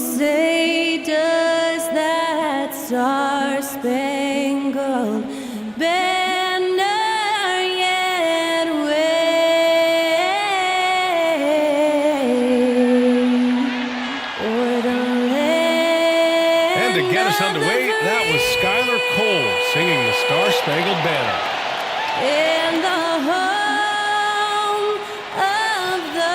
say, does that star-spangled banner yet wave o'er the land? And to get us underway, that was Skylar Cole singing the Star-Spangled Banner. In the home of the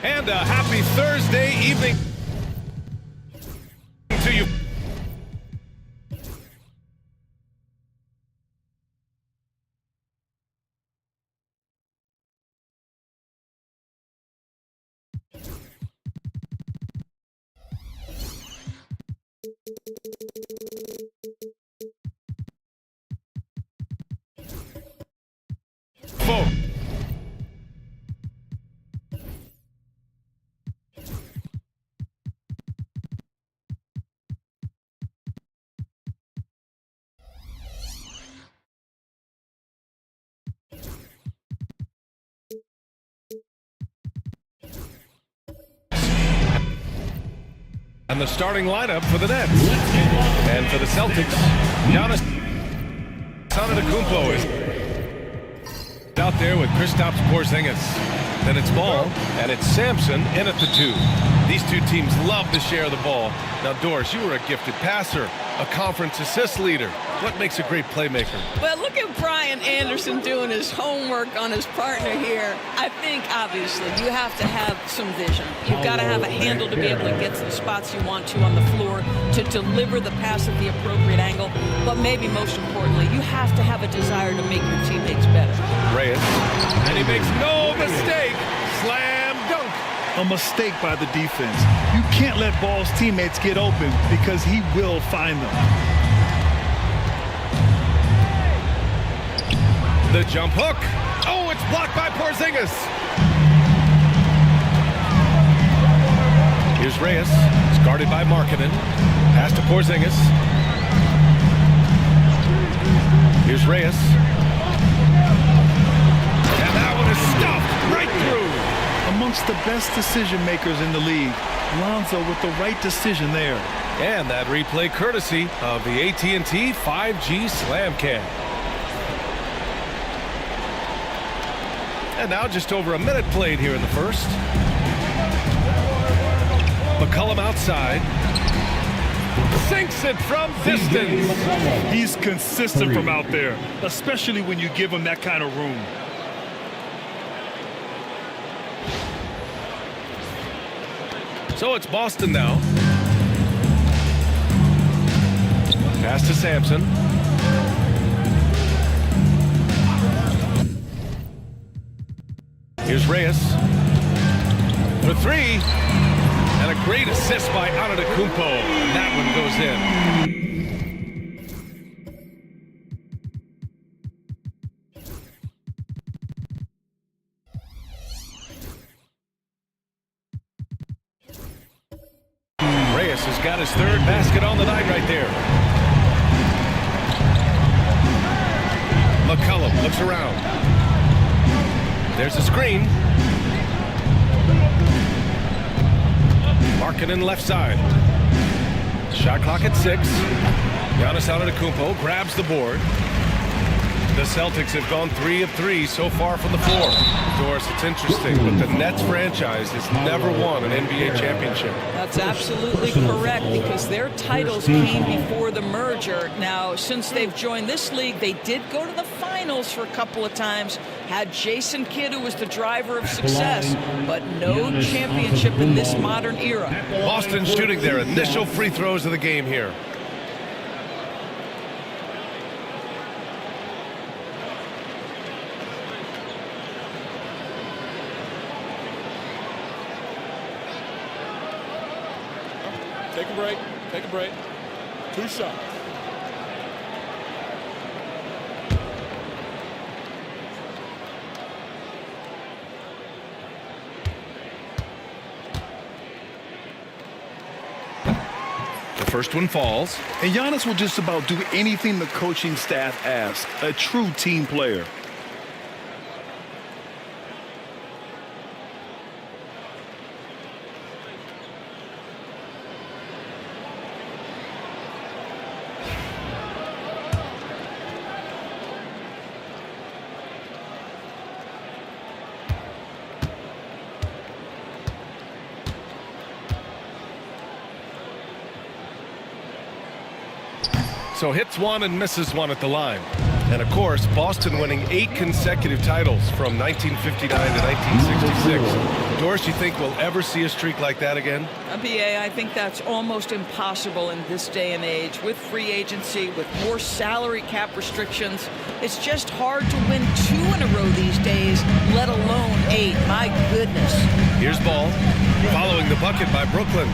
And a happy Thursday evening to you. Folks. And the starting lineup for the Nets. And for the Celtics, Giannis Antetokounmpo is out there with Kristaps Porzingis. Then it's Ball, and it's Sampson in at the 2. These two teams love to share the ball. Now, Doris, you were a gifted passer, a conference assist leader. What makes a great playmaker? Well, look at Brian Anderson doing his homework on his partner here. I think, obviously, you have to have some vision. You've got to have a handle to be able to get to the spots you want to on the floor, to deliver the pass at the appropriate angle. But maybe most importantly, you have to have a desire to make your teammates better. Reyes, and he makes no mistake. Slam dunk. A mistake by the defense. You can't let Ball's teammates get open because he will find them. The jump hook. Oh, it's blocked by Porzingis. Here's Reyes. It's guarded by Markkanen. Pass to Porzingis. Here's Reyes. And that one is stuffed right through. Amongst the best decision makers in the league, Lonzo with the right decision there. And that replay courtesy of the AT&T 5G Slam Cam. And now just over a minute played here in the first. McCollum outside. Sinks it from distance. He's consistent from out there, especially when you give him that kind of room. So it's Boston now. Pass to Sampson. Here's Reyes for 3. And a great assist by Antetokounmpo. And that one goes in. Reyes has got his 3rd basket on the night right there. McCollum looks around. There's a screen. Markkanen left side. Shot clock at 6. Giannis Antetokounmpo grabs the board. The Celtics have gone 3 of 3 so far from the floor. Doris, it's interesting, but the Nets franchise has never won an NBA championship. That's absolutely correct, because their titles came before the merger. Now, since they've joined this league, they did go to the finals for a couple of times, had Jason Kidd, who was the driver of success, but no championship in this modern era. Boston shooting their initial free throws of the game here. Take a break. Take a break. 2 shots. First one falls. And Giannis will just about do anything the coaching staff asks. A true team player. So hits one and misses one at the line. And of course, Boston winning 8 consecutive titles from 1959 to 1966. Doris, you think we'll ever see a streak like that again? BA, I think that's almost impossible in this day and age. With free agency, with more salary cap restrictions, it's just hard to win 2 in a row these days, let alone 8. My goodness. Here's Ball, following the bucket by Brooklyn.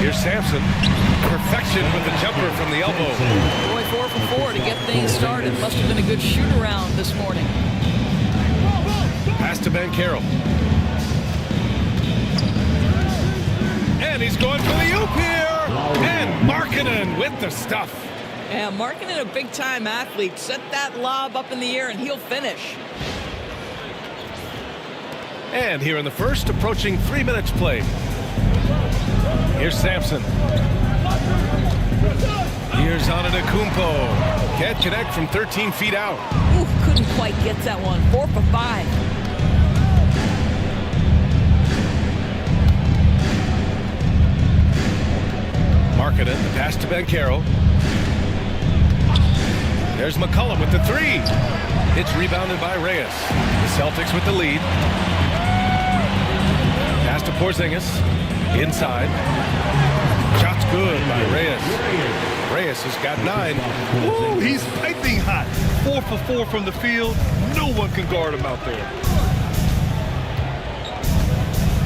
Here's Sampson. Perfection with the jumper from the elbow. Boy, 4 for 4 to get things started. Must have been a good shoot-around this morning. Pass to Banchero. And he's going for the oop here. And Markkanen with the stuff. Yeah, Markkanen, a big-time athlete. Set that lob up in the air, and he'll finish. And here in the first, approaching 3 minutes played. Here's Sampson. Here's Antetokounmpo. Can't connect from 13 feet out. Ooh, couldn't quite get that one. 4 for 5. Markkanen, the pass to Banchero. There's McCollum with the 3. It's rebounded by Reyes. The Celtics with the lead. Pass to Porzingis. Inside. Shot's good by Reyes. Reyes has got 9. Ooh, he's piping hot. 4 for 4 from the field. No one can guard him out there.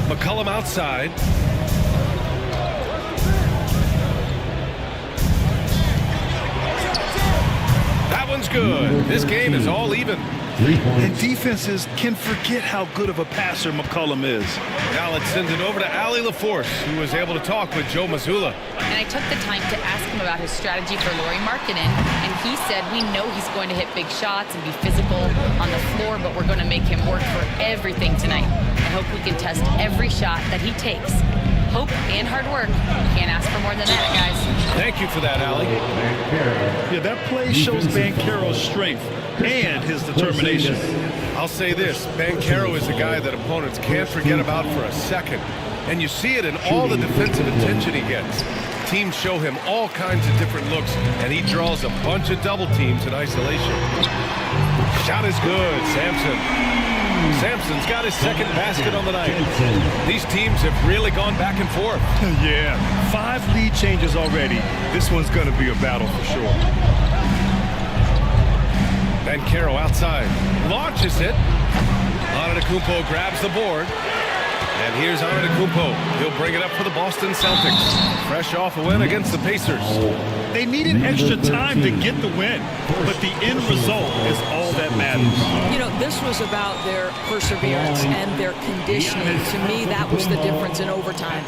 McCollum outside. That one's good. This game is all even. And defenses can forget how good of a passer McCollum is. Now let's send it over to Allie LaForce, who was able to talk with Joe Mazzulla. And I took the time to ask him about his strategy for Lauri Markkanen, and he said, we know he's going to hit big shots and be physical on the floor, but we're going to make him work for everything tonight. I hope we can test every shot that he takes. Hope and hard work. Can't ask for more than that, guys. Thank you for that, Allie. Yeah, that play shows Banchero's strength and his determination. I'll say this, Banchero is a guy that opponents can't forget about for a second. And you see it in all the defensive attention he gets. Teams show him all kinds of different looks, and he draws a bunch of double teams in isolation. Shot is good, Sampson. Sampson's got his second basket on the night. These teams have really gone back and forth. Yeah, 5 lead changes already. This one's going to be a battle for sure. Banchero outside. Launches it. Antetokounmpo grabs the board. And here's Antetokounmpo. He'll bring it up for the Boston Celtics. Fresh off a win against the Pacers. They needed extra time to get the win, but the end result is all that matters. You know, this was about their perseverance and their conditioning. To me, that was the difference in overtime.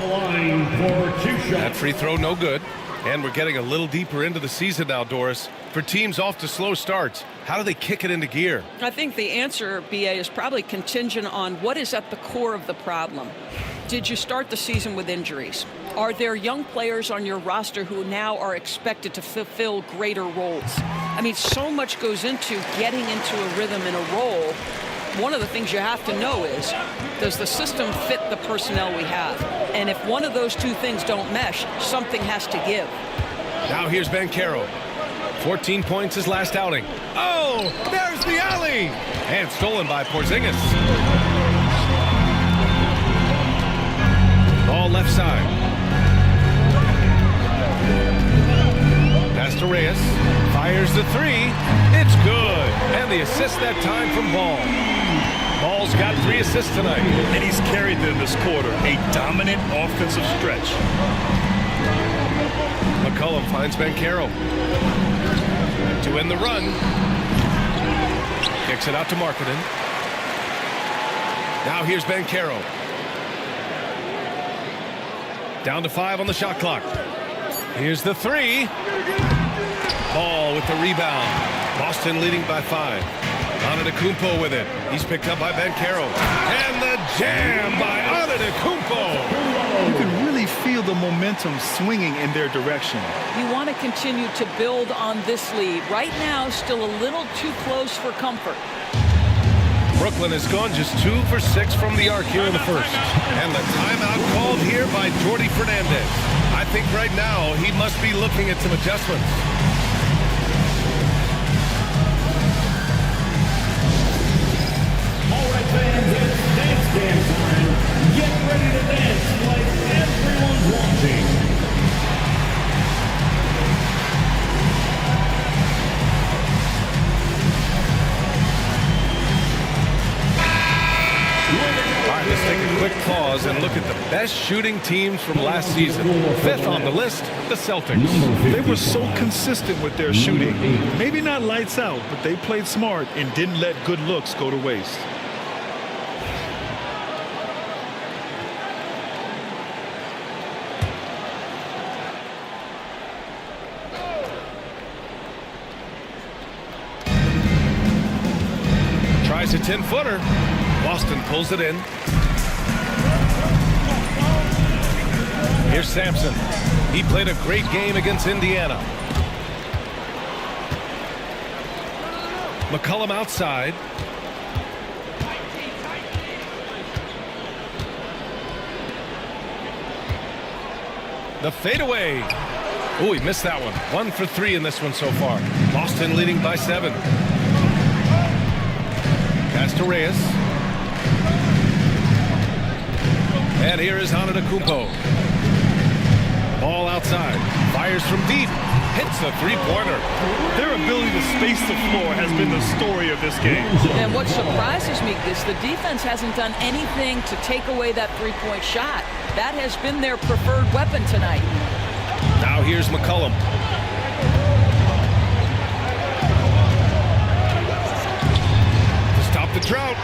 That free throw no good. And we're getting a little deeper into the season now, Doris. For teams off to slow starts, how do they kick it into gear? I think the answer, BA, is probably contingent on what is at the core of the problem. Did you start the season with injuries? Are there young players on your roster who now are expected to fulfill greater roles? I mean, so much goes into getting into a rhythm and a role. One of the things you have to know is, does the system fit the personnel we have? And if one of those two things don't mesh, something has to give. Now here's Banchero. 14 points his last outing. Oh, there's the alley! And stolen by Porzingis. Ball left side. Pass to Reyes. Fires the 3. It's good. And the assist that time from Ball. Ball's got 3 assists tonight. And he's carried them this quarter. A dominant offensive stretch. McCollum finds Banchero. To end the run. Kicks it out to Markkanen. Now here's Banchero. Down to 5 on the shot clock. Here's the three. Ball with the rebound. Boston leading by 5. Antetokounmpo with it. He's picked up by Banchero. And the jam by Antetokounmpo. You can really feel the momentum swinging in their direction. You want to continue to build on this lead. Right now, still a little too close for comfort. Brooklyn has gone just 2 for 6 from the arc here in the first. And the timeout called here by Jordi Fernandez. I think right now he must be looking at some adjustments. All right, fans, it's dance time. Get ready to dance like everyone's watching. All right, let's take a quick pause and look at the best shooting teams from last season. 5th on the list, the Celtics. They were so consistent with their shooting. Maybe not lights out, but they played smart and didn't let good looks go to waste. Tries a 10-footer. Boston pulls it in. Here's Sampson. He played a great game against Indiana. McCollum outside. The fadeaway. Oh, he missed that one. 1 for 3 in this one so far. Boston leading by 7. Pass to Reyes. And here is Antetokounmpo. Ball outside. Fires from deep. Hits a three-pointer. Their ability to space the floor has been the story of this game. And what surprises me is the defense hasn't done anything to take away that three-point shot. That has been their preferred weapon tonight. Now here's McCollum. To stop the drought.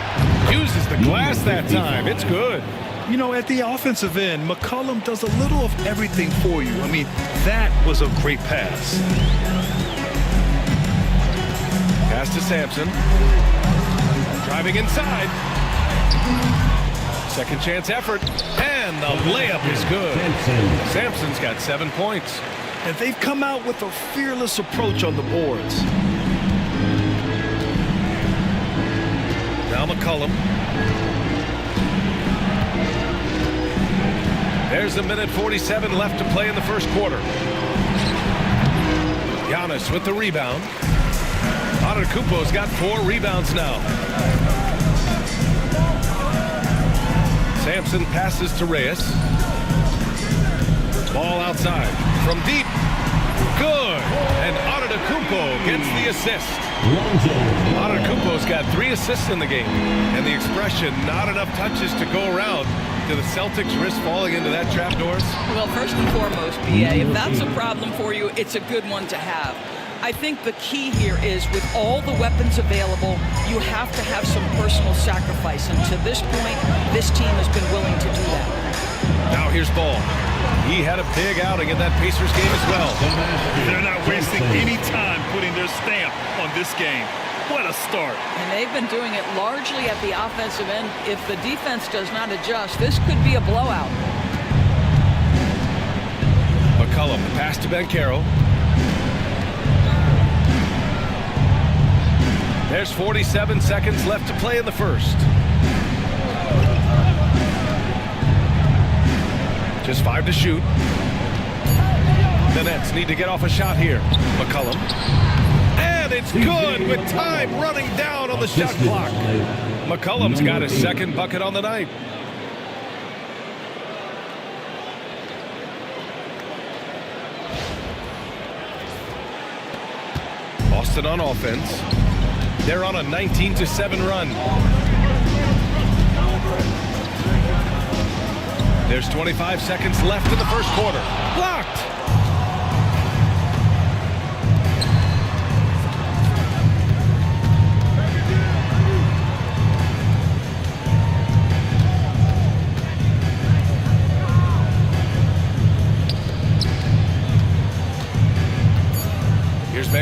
Uses the glass that time. It's good. You know, at the offensive end, McCollum does a little of everything for you. I mean, that was a great pass. Pass to Sampson. Driving inside. Second chance effort. And the layup is good. Sampson's got 7 points. And they've come out with a fearless approach on the boards. Now McCollum. There's a minute 47 left to play in the first quarter. Giannis with the rebound. Antetokounmpo's got 4 rebounds now. Sampson passes to Reyes. Ball outside. From deep. Good. And Antetokounmpo gets the assist. Antetokounmpo's got 3 assists in the game. And the expression, not enough touches to go around. Do the Celtics risk falling into that trap, Doris? Well, first and foremost, BA, if that's a problem for you, it's a good one to have. I think the key here is with all the weapons available, you have to have some personal sacrifice. And to this point, this team has been willing to do that. Now here's Ball. He had a big outing in that Pacers game as well. They're not wasting any time putting their stamp on this game. What a start. And they've been doing it largely at the offensive end. If the defense does not adjust, this could be a blowout. McCollum, pass to Banchero. There's 47 seconds left to play in the first. Just 5 to shoot. The Nets need to get off a shot here. McCollum. And it's good with time running down on the shot clock. McCollum's got his second bucket on the night. Boston on offense. They're on a 19-7 run. There's 25 seconds left in the first quarter. Blocked!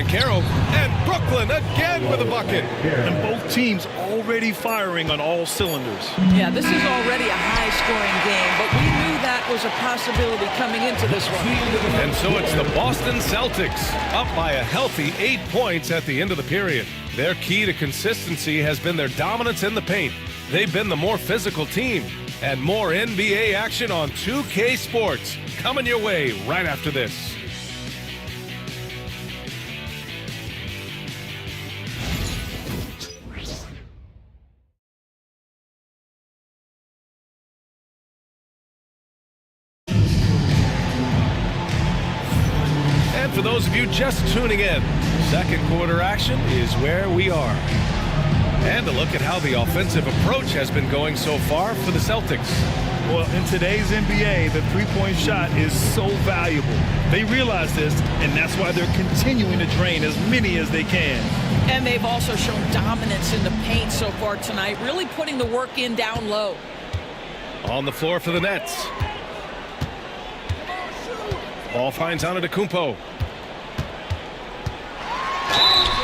Banchero, and Brooklyn again with a bucket. And both teams already firing on all cylinders. Yeah, this is already a high-scoring game, but we knew that was a possibility coming into this one. And so it's the Boston Celtics, up by a healthy 8 points at the end of the period. Their key to consistency has been their dominance in the paint. They've been the more physical team. And more NBA action on 2K Sports coming your way right after this. And for those of you just tuning in, second quarter action is where we are. And a look at how the offensive approach has been going so far for the Celtics. Well, in today's NBA, the three-point shot is so valuable. They realize this, and that's why they're continuing to drain as many as they can. And they've also shown dominance in the paint so far tonight, really putting the work in down low. On the floor for the Nets. Ball finds Antetokounmpo.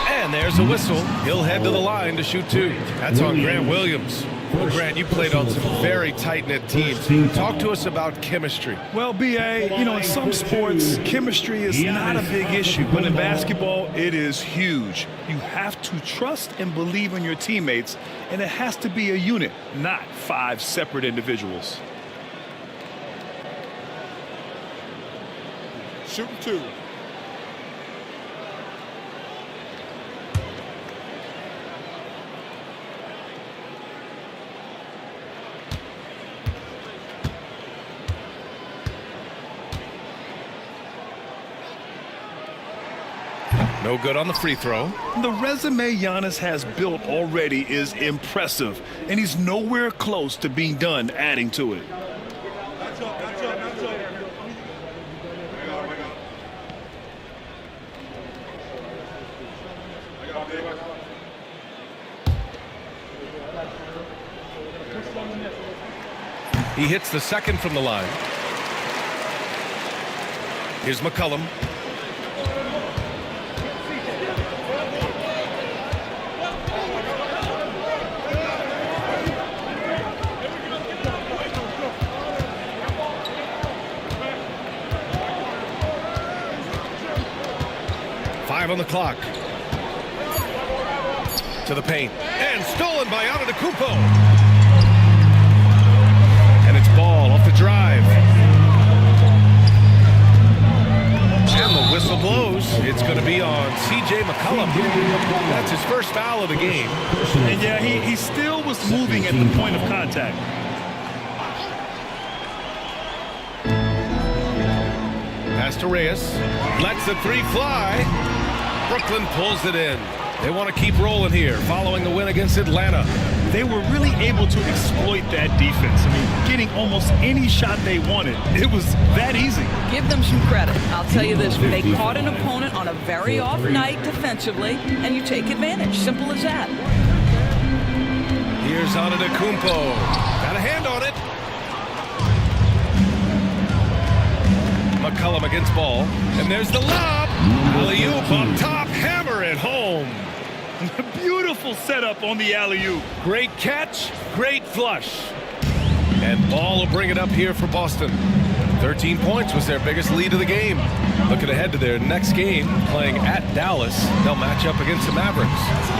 And there's a whistle. He'll head to the line to shoot two. That's on Grant Williams. Well, Grant, you played on some very tight-knit teams. Talk to us about chemistry. Well, B.A., in some sports, chemistry is not a big issue. But in basketball, it is huge. You have to trust and believe in your teammates, and it has to be a unit, not 5 separate individuals. Shooting two. No good on the free throw. The resume Giannis has built already is impressive, and he's nowhere close to being done adding to it. He hits the second from the line. Here's McCollum. On the clock. To the paint. And stolen by Antetokounmpo. And it's ball off the drive. And the whistle blows. It's going to be on C.J. McCollum. That's his first foul of the game. And yeah, he still was moving at the point of contact. Pass to Reyes. Lets the three fly. Brooklyn pulls it in. They want to keep rolling here following the win against Atlanta. They were really able to exploit that defense. Getting almost any shot they wanted. It was that easy. Give them some credit. I'll tell you this, they caught an opponent on a very off night defensively, and you take advantage. Simple as that. Here's Antetokounmpo. Got a hand on it. McCollum against ball. And there's the lob. Alley-oop on top. Hammer it home. Beautiful setup on the alley-oop. Great catch. Great flush. And ball will bring it up here for Boston. 13 points was their biggest lead of the game. Looking ahead to their next game, playing at Dallas. They'll match up against the Mavericks.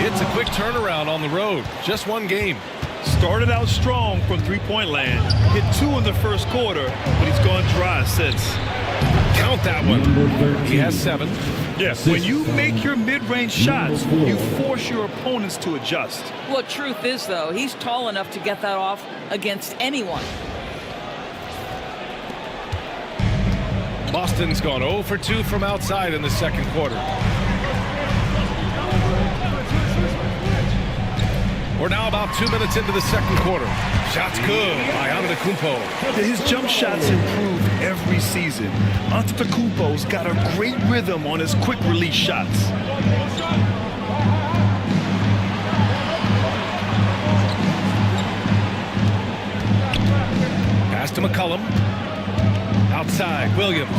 It's a quick turnaround on the road. Just one game. Started out strong from three-point land. Hit 2 in the first quarter, but he's gone dry since. Count that one. He has 7. Yes. When you make your mid-range shots, you force your opponents to adjust. Well, truth is, though, he's tall enough to get that off against anyone. Boston's gone 0 for 2 from outside in the second quarter. We're now about 2 minutes into the second quarter. Shots good by Antetokounmpo. His jump shots improve every season. Antetokounmpo's got a great rhythm on his quick release shots. Pass to McCollum. Outside, Williams.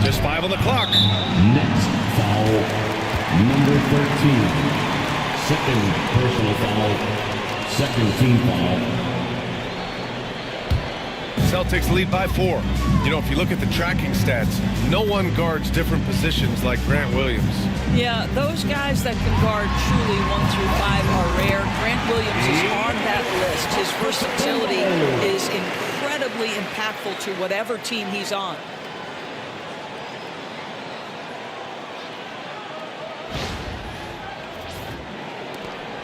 Just 5 on the clock. Next foul. Number 13. Second personal foul. Second team foul. Celtics lead by 4. You know, if you look at the tracking stats, no one guards different positions like Grant Williams. Yeah, those guys that can guard truly 1 through 5 are rare. Grant Williams is on that list. His versatility is incredibly impactful to whatever team he's on.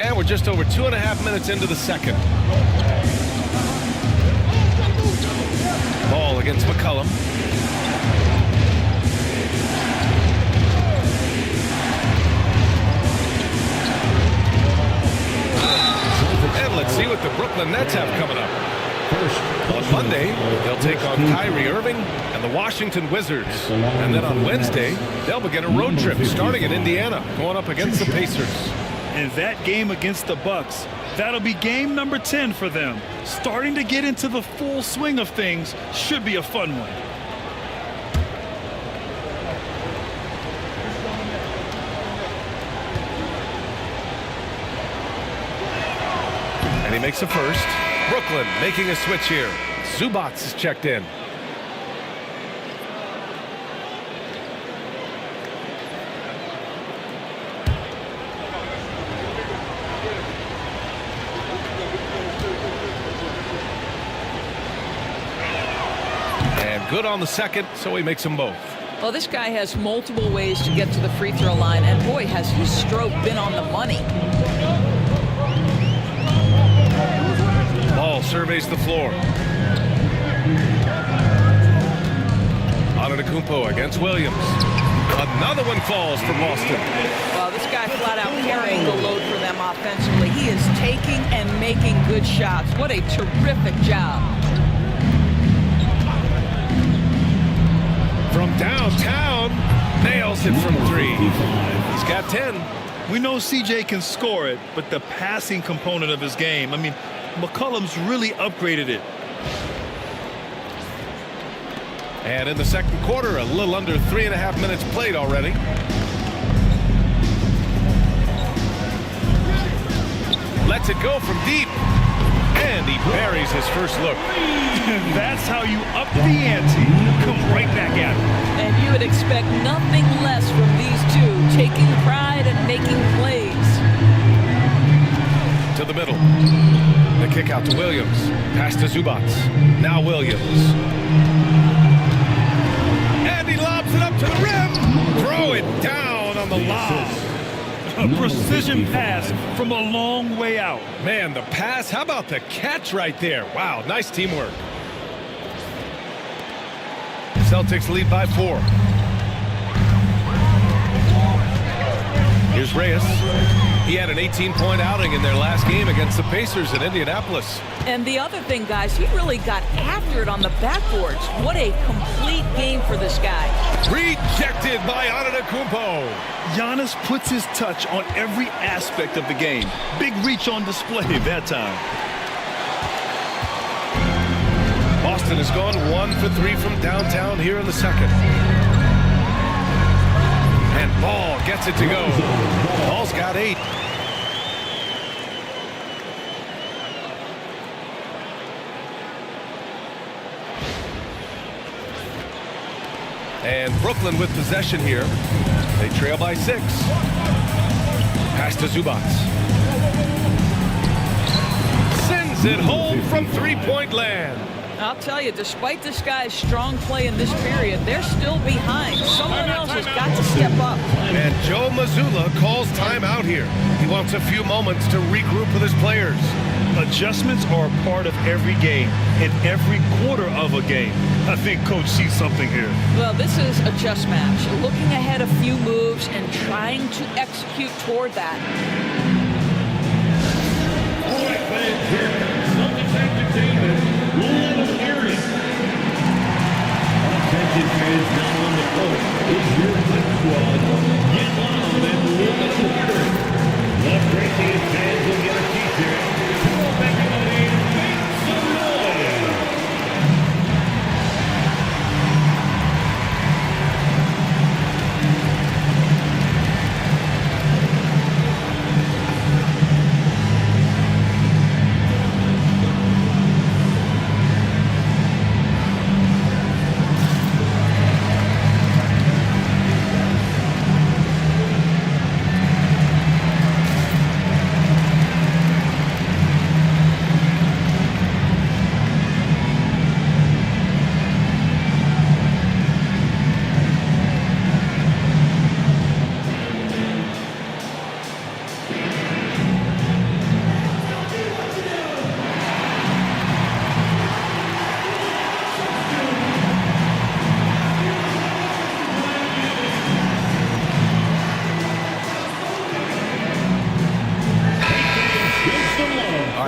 And we're just over 2.5 minutes into the second. Ball against McCollum. And let's see what the Brooklyn Nets have coming up. On Monday, they'll take on Kyrie Irving and the Washington Wizards. And then on Wednesday, they'll begin a road trip starting in Indiana, going up against the Pacers. And that game against the Bucks, that'll be game number 10 for them. Starting to get into the full swing of things, should be a fun one. And he makes a first. Brooklyn making a switch here. Zubac is checked in. Good on the second, so he makes them both. Well, this guy has multiple ways to get to the free throw line, and boy, has his stroke been on the money. Ball surveys the floor. Antetokounmpo against Williams. Another one falls for Boston. Well, this guy flat out carrying the load for them offensively. He is taking and making good shots. What a terrific job. From downtown, nails it from 3. He's got 10. We know CJ can score it, but the passing component of his game, I mean, McCollum's really upgraded it. And in the second quarter, a little under 3.5 minutes played already. Lets it go from deep. And he buries his first look. That's how you up the ante. Come right back at him. And you would expect nothing less from these two, taking pride and making plays. To the middle. The kick out to Williams. Pass to Zubac. Now Williams. And he lobs it up to the rim. Throw it down on the lob. A precision pass from a long way out. Man, the pass. How about the catch right there? Wow, nice teamwork. Celtics lead by 4. Here's Reyes. He had an 18-point outing in their last game against the Pacers in Indianapolis. And the other thing, guys, he really got after it on the backboards. What a complete game for this guy. Rejected by Antetokounmpo. Giannis puts his touch on every aspect of the game. Big reach on display that time. Boston has gone 1 for 3 from downtown here in the second. And Ball gets it to go. Ball's got 8. And Brooklyn with possession here. They trail by 6. Pass to Zubac. Sends it home from three-point land. I'll tell you, despite this guy's strong play in this period, they're still behind. Someone else has got to step up. And Joe Mazzulla calls timeout here. He wants a few moments to regroup with his players. Adjustments are a part of every game and every quarter of a game. I think Coach sees something here. Well, this is a just match. Looking ahead a few moves and trying to execute toward that. All right, fans, here Celtics entertainment. Attention fans now on the court is your hit squad. Get loud and live at the spirit. The Crazy fans will get a t-shirt. Pull back in the lead. Make some noise.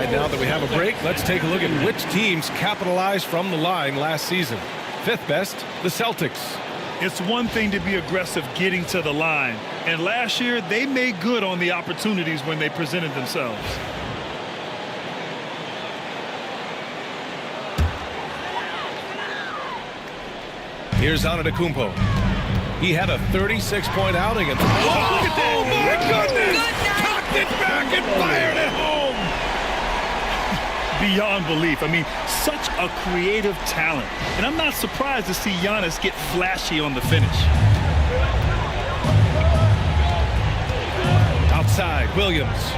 right, now that we have a break, let's take a look at which teams capitalized from the line last season. Fifth best, the Celtics. It's one thing to be aggressive getting to the line, and last year they made good on the opportunities when they presented themselves. Here's Antetokounmpo. He had a 36-point outing. And look at that! Oh, my goodness! Cocked it back and fired it home! Beyond belief. I mean, such a creative talent. And I'm not surprised to see Giannis get flashy on the finish. Outside, Williams.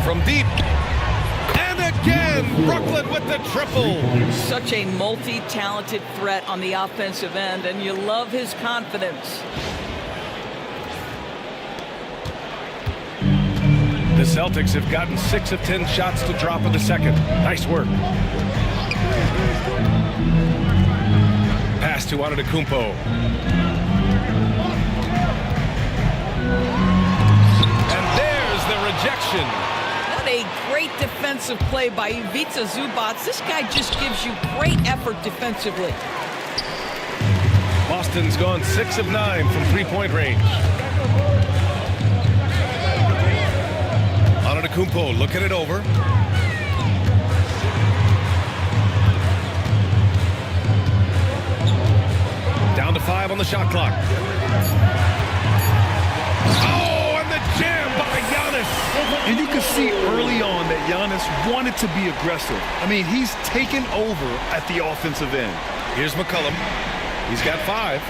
From deep. And again, Brooklyn with the triple. Such a multi-talented threat on the offensive end, and you love his confidence. The Celtics have gotten 6 of 10 shots to drop in the second. Nice work. Pass to Antetokounmpo. And there's the rejection. What a great defensive play by Ivica Zubac. This guy just gives you great effort defensively. Boston's gone 6 of 9 from three-point range. Antetokounmpo looking it over. Down to 5 on the shot clock. Oh, and the jam by Giannis. And you can see early on that Giannis wanted to be aggressive. I mean, he's taken over at the offensive end. Here's McCollum. He's got 5.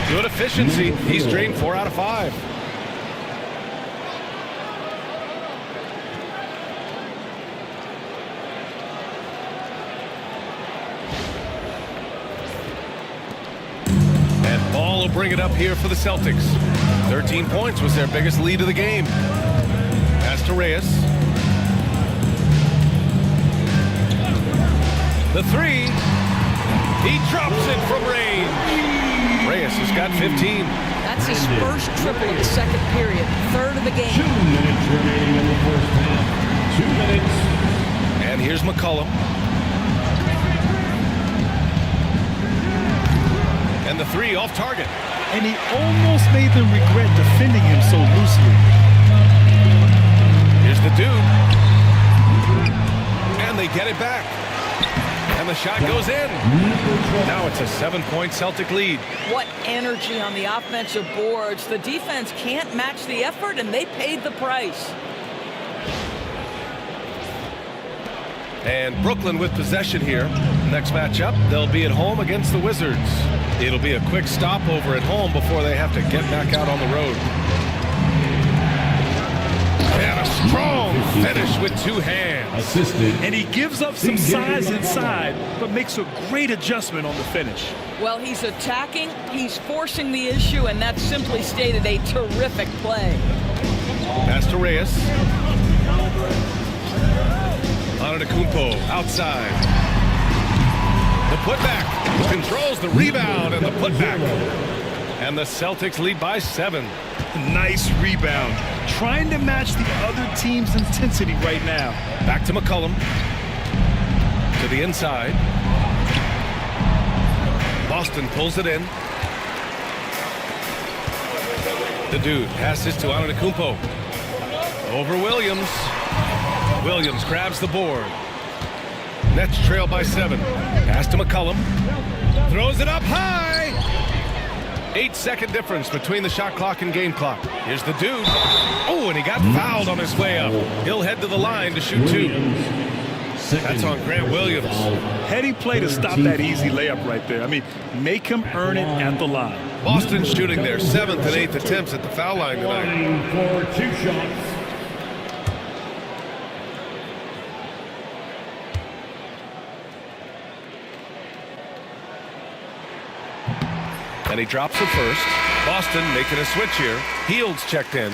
Good efficiency. He's drained 4 out of 5. And Ball will bring it up here for the Celtics. 13 points was their biggest lead of the game. Pass to Reyes. The 3. He drops it from range. Reyes has got 15. That's his first triple of the second period, third of the 2 game. minutes remaining in the first half. 2 minutes. And here's McCollum. And the 3 off target. And he almost made them regret defending him so loosely. Here's the dude. And they get it back. And the shot goes in. Now it's a 7-point Celtic lead. What energy on the offensive boards. The defense can't match the effort, and they paid the price. And Brooklyn with possession here. Next matchup, they'll be at home against the Wizards. It'll be a quick stopover at home before they have to get back out on the road. And a strong finish with 2 hands. Assisted. And he gives up some size inside, but makes a great adjustment on the finish. Well, he's attacking, he's forcing the issue, and that's simply stated a terrific play. Pass to Reyes. Antetokounmpo outside. The putback. Controls the rebound and the putback. And the Celtics lead by 7. Nice rebound. Trying to match the other team's intensity right now. Back to McCollum. To the inside. Boston pulls it in. The dude passes to Antetokounmpo. Over Williams. Williams grabs the board. Nets trail by 7. Pass to McCollum. Throws it up high. 8-second difference between the shot clock and game clock. Here's the dude. Oh, and he got fouled on his way up. He'll head to the line to shoot 2. That's on Grant Williams. Heady play to stop that easy layup right there. I mean, make him earn it at the line. Boston shooting their 7th and 8th attempts at the foul line tonight. Line for 2 shots. And he drops the first. Boston making a switch here. Heald's checked in.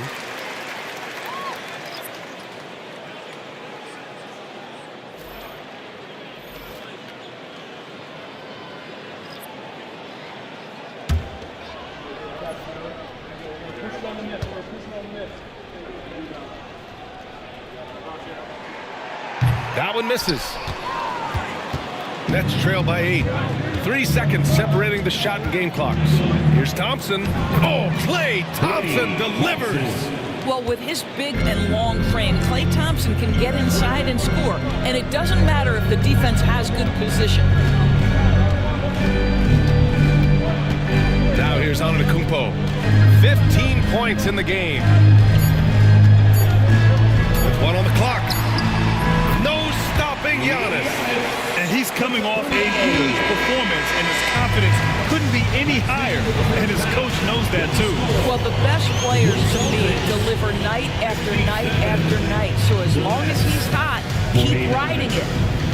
That one misses. Nets trail by 8. 3 seconds separating the shot and game clocks. Here's Thompson. Oh, Klay Thompson delivers. Well, with his big and long frame, Klay Thompson can get inside and score. And it doesn't matter if the defense has good position. Now here's Antetokounmpo. 15 points in the game. With 1 on the clock. No stopping Giannis. And he's coming off a huge performance, and his confidence couldn't be any higher. And his coach knows that, too. Well, the best players to me deliver night after night after night. So as long as he's hot, keep riding it.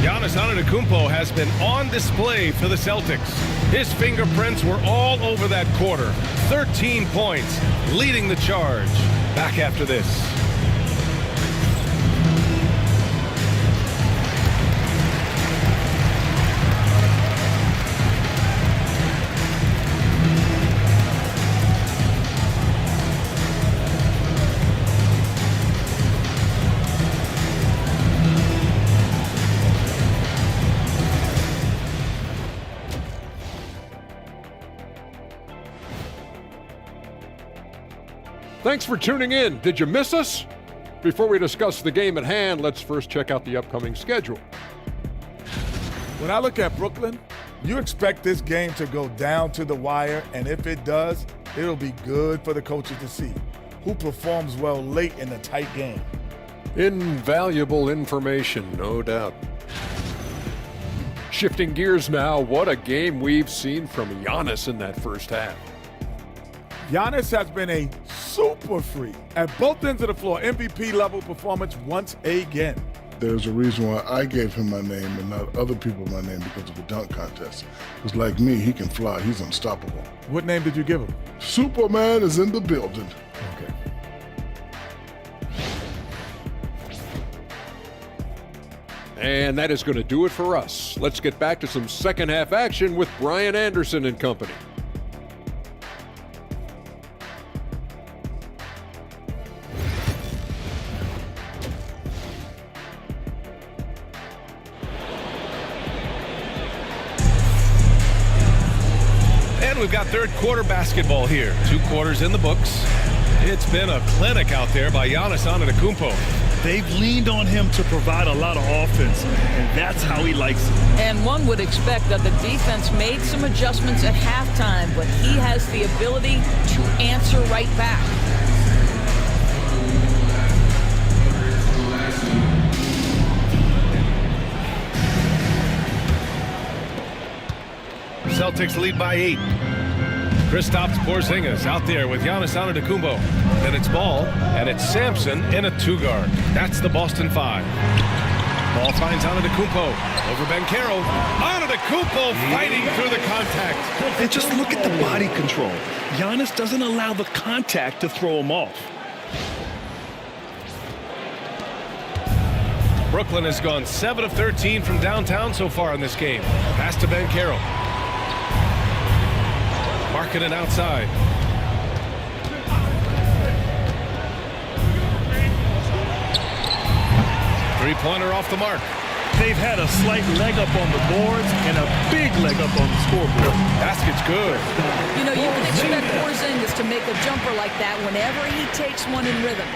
Giannis Antetokounmpo has been on display for the Celtics. His fingerprints were all over that quarter. 13 points, leading the charge. Back after this. Thanks for tuning in. Did you miss us? Before we discuss the game at hand, let's first check out the upcoming schedule. When I look at Brooklyn, you expect this game to go down to the wire, and if it does, it'll be good for the coaches to see who performs well late in a tight game. Invaluable information, no doubt. Shifting gears now, what a game we've seen from Giannis in that first half. Giannis has been a super freak at both ends of the floor. MVP level performance once again. There's a reason why I gave him my name and not other people my name, because of the dunk contest. Because like me, he can fly. He's unstoppable. What name did you give him? Superman is in the building. Okay. And that is going to do it for us. Let's get back to some second half action with Brian Anderson and company. And we've got third quarter basketball here. 2 quarters in the books. It's been a clinic out there by Giannis Antetokounmpo. They've leaned on him to provide a lot of offense, and that's how he likes it. And one would expect that the defense made some adjustments at halftime, but he has the ability to answer right back. Celtics lead by 8. Kristaps Porzingis out there with Giannis Antetokounmpo. Then it's Ball, and it's Sampson in a 2-guard. That's the Boston 5. Ball finds Antetokounmpo over Banchero. Antetokounmpo fighting through the contact. And just look at the body control. Giannis doesn't allow the contact to throw him off. Brooklyn has gone 7 of 13 from downtown so far in this game. Pass to Banchero. Marking it outside. Three-pointer off the mark. They've had a slight leg up on the boards and a big leg up on the scoreboard. Basket's good. You know, you can expect Porzingis to make a jumper like that whenever he takes one in rhythm.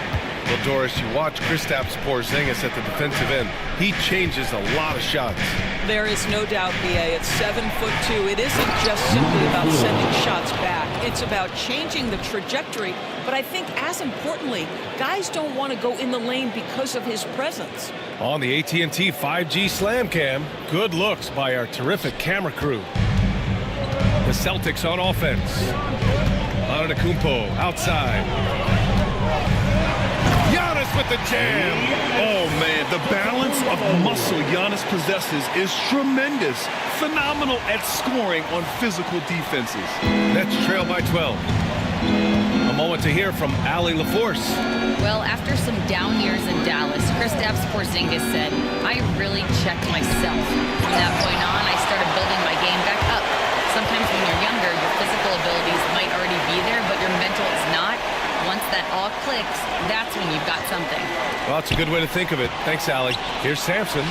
Well, Doris, you watch Kristaps Porzingis at the defensive end. He changes a lot of shots. There is no doubt, B.A. It's 7'2". It isn't just simply about sending shots back. It's about changing the trajectory. But I think, as importantly, guys don't want to go in the lane because of his presence. On the AT&T 5G Slam Cam, good looks by our terrific camera crew. The Celtics on offense. Antetokounmpo outside. Giannis with the jam. Oh, man, the balance of muscle Giannis possesses is tremendous. Phenomenal at scoring on physical defenses. Nets trail by 12. A moment to hear from Allie LaForce. Well, after some down years in Dallas, Kristaps Porzingis said, I really checked myself. From that point on, I started building my game back up. Sometimes when you're younger, your physical abilities might already be there, but your mental is not. Once that all clicks, that's when you've got something. Well, that's a good way to think of it. Thanks, Allie. Here's Sampson.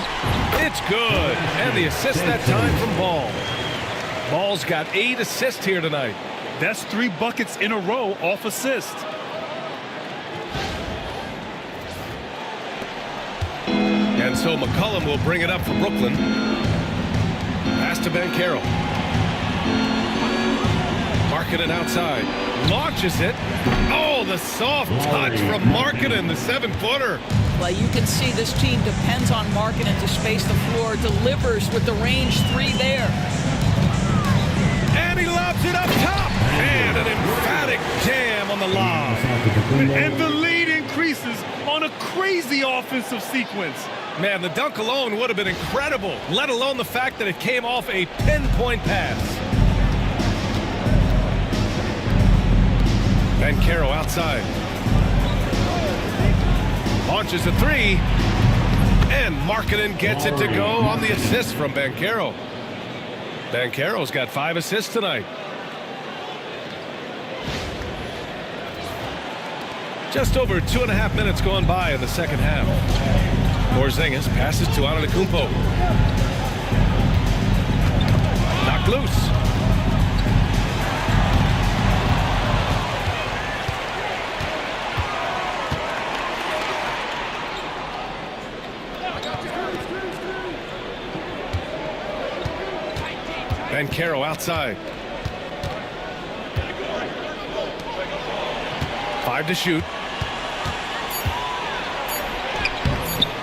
It's good. And the assist that time from Ball. Ball's got 8 assists here tonight. That's 3 buckets in a row off assist. And so McCollum will bring it up for Brooklyn. Pass to Banchero. Markkanen outside. Launches it. Oh, the soft touch from Markkanen, the 7-footer. Well, you can see this team depends on Markkanen to space the floor, delivers with the range 3 there. And he lobs it up top. And an emphatic jam on the lob. And the lead increases on a crazy offensive sequence. Man, the dunk alone would have been incredible, let alone the fact that it came off a pinpoint pass. Banchero outside. Launches a 3. And Markkanen gets it to go on the assist from Banchero. Banchero's got 5 assists tonight. Just over 2.5 minutes gone by in the second half. Porzingis passes to Antetokounmpo. Knocked loose. Banchero outside. 5 to shoot.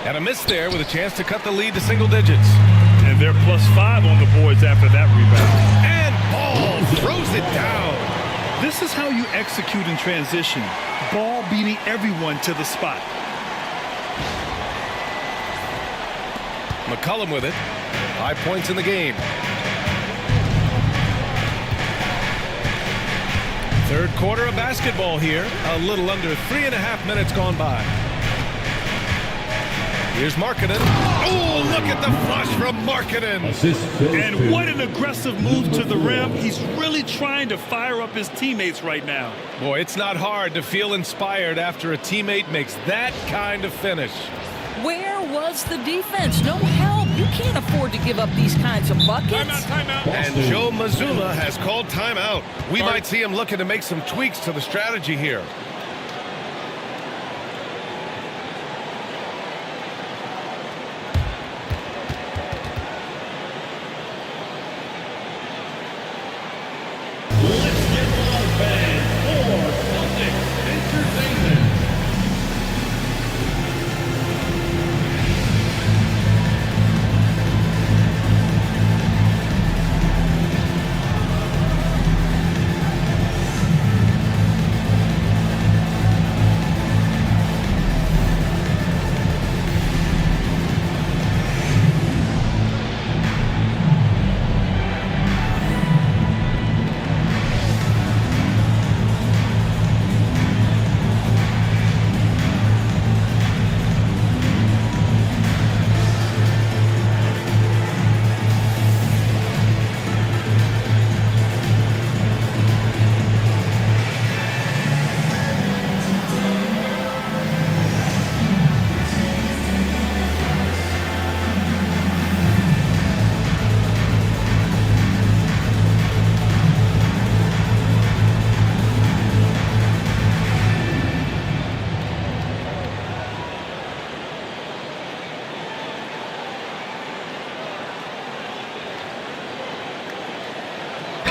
And a miss there with a chance to cut the lead to single digits. And they're +5 on the boards after that rebound. And Ball throws it down. This is how you execute in transition. Ball beating everyone to the spot. McCollum with it. 5 points in the game. Third quarter of basketball here. A little under 3.5 minutes gone by. Here's Markkanen. Oh, look at the flush from Markkanen. And what an aggressive move to the rim. He's really trying to fire up his teammates right now. Boy, it's not hard to feel inspired after a teammate makes that kind of finish. Where was the defense? No help. You can't afford to give up these kinds of buckets. Timeout. And Joe Mazzulla has called timeout. We might see him looking to make some tweaks to the strategy here. Let's get loud, fans, for Celtics Entertainment.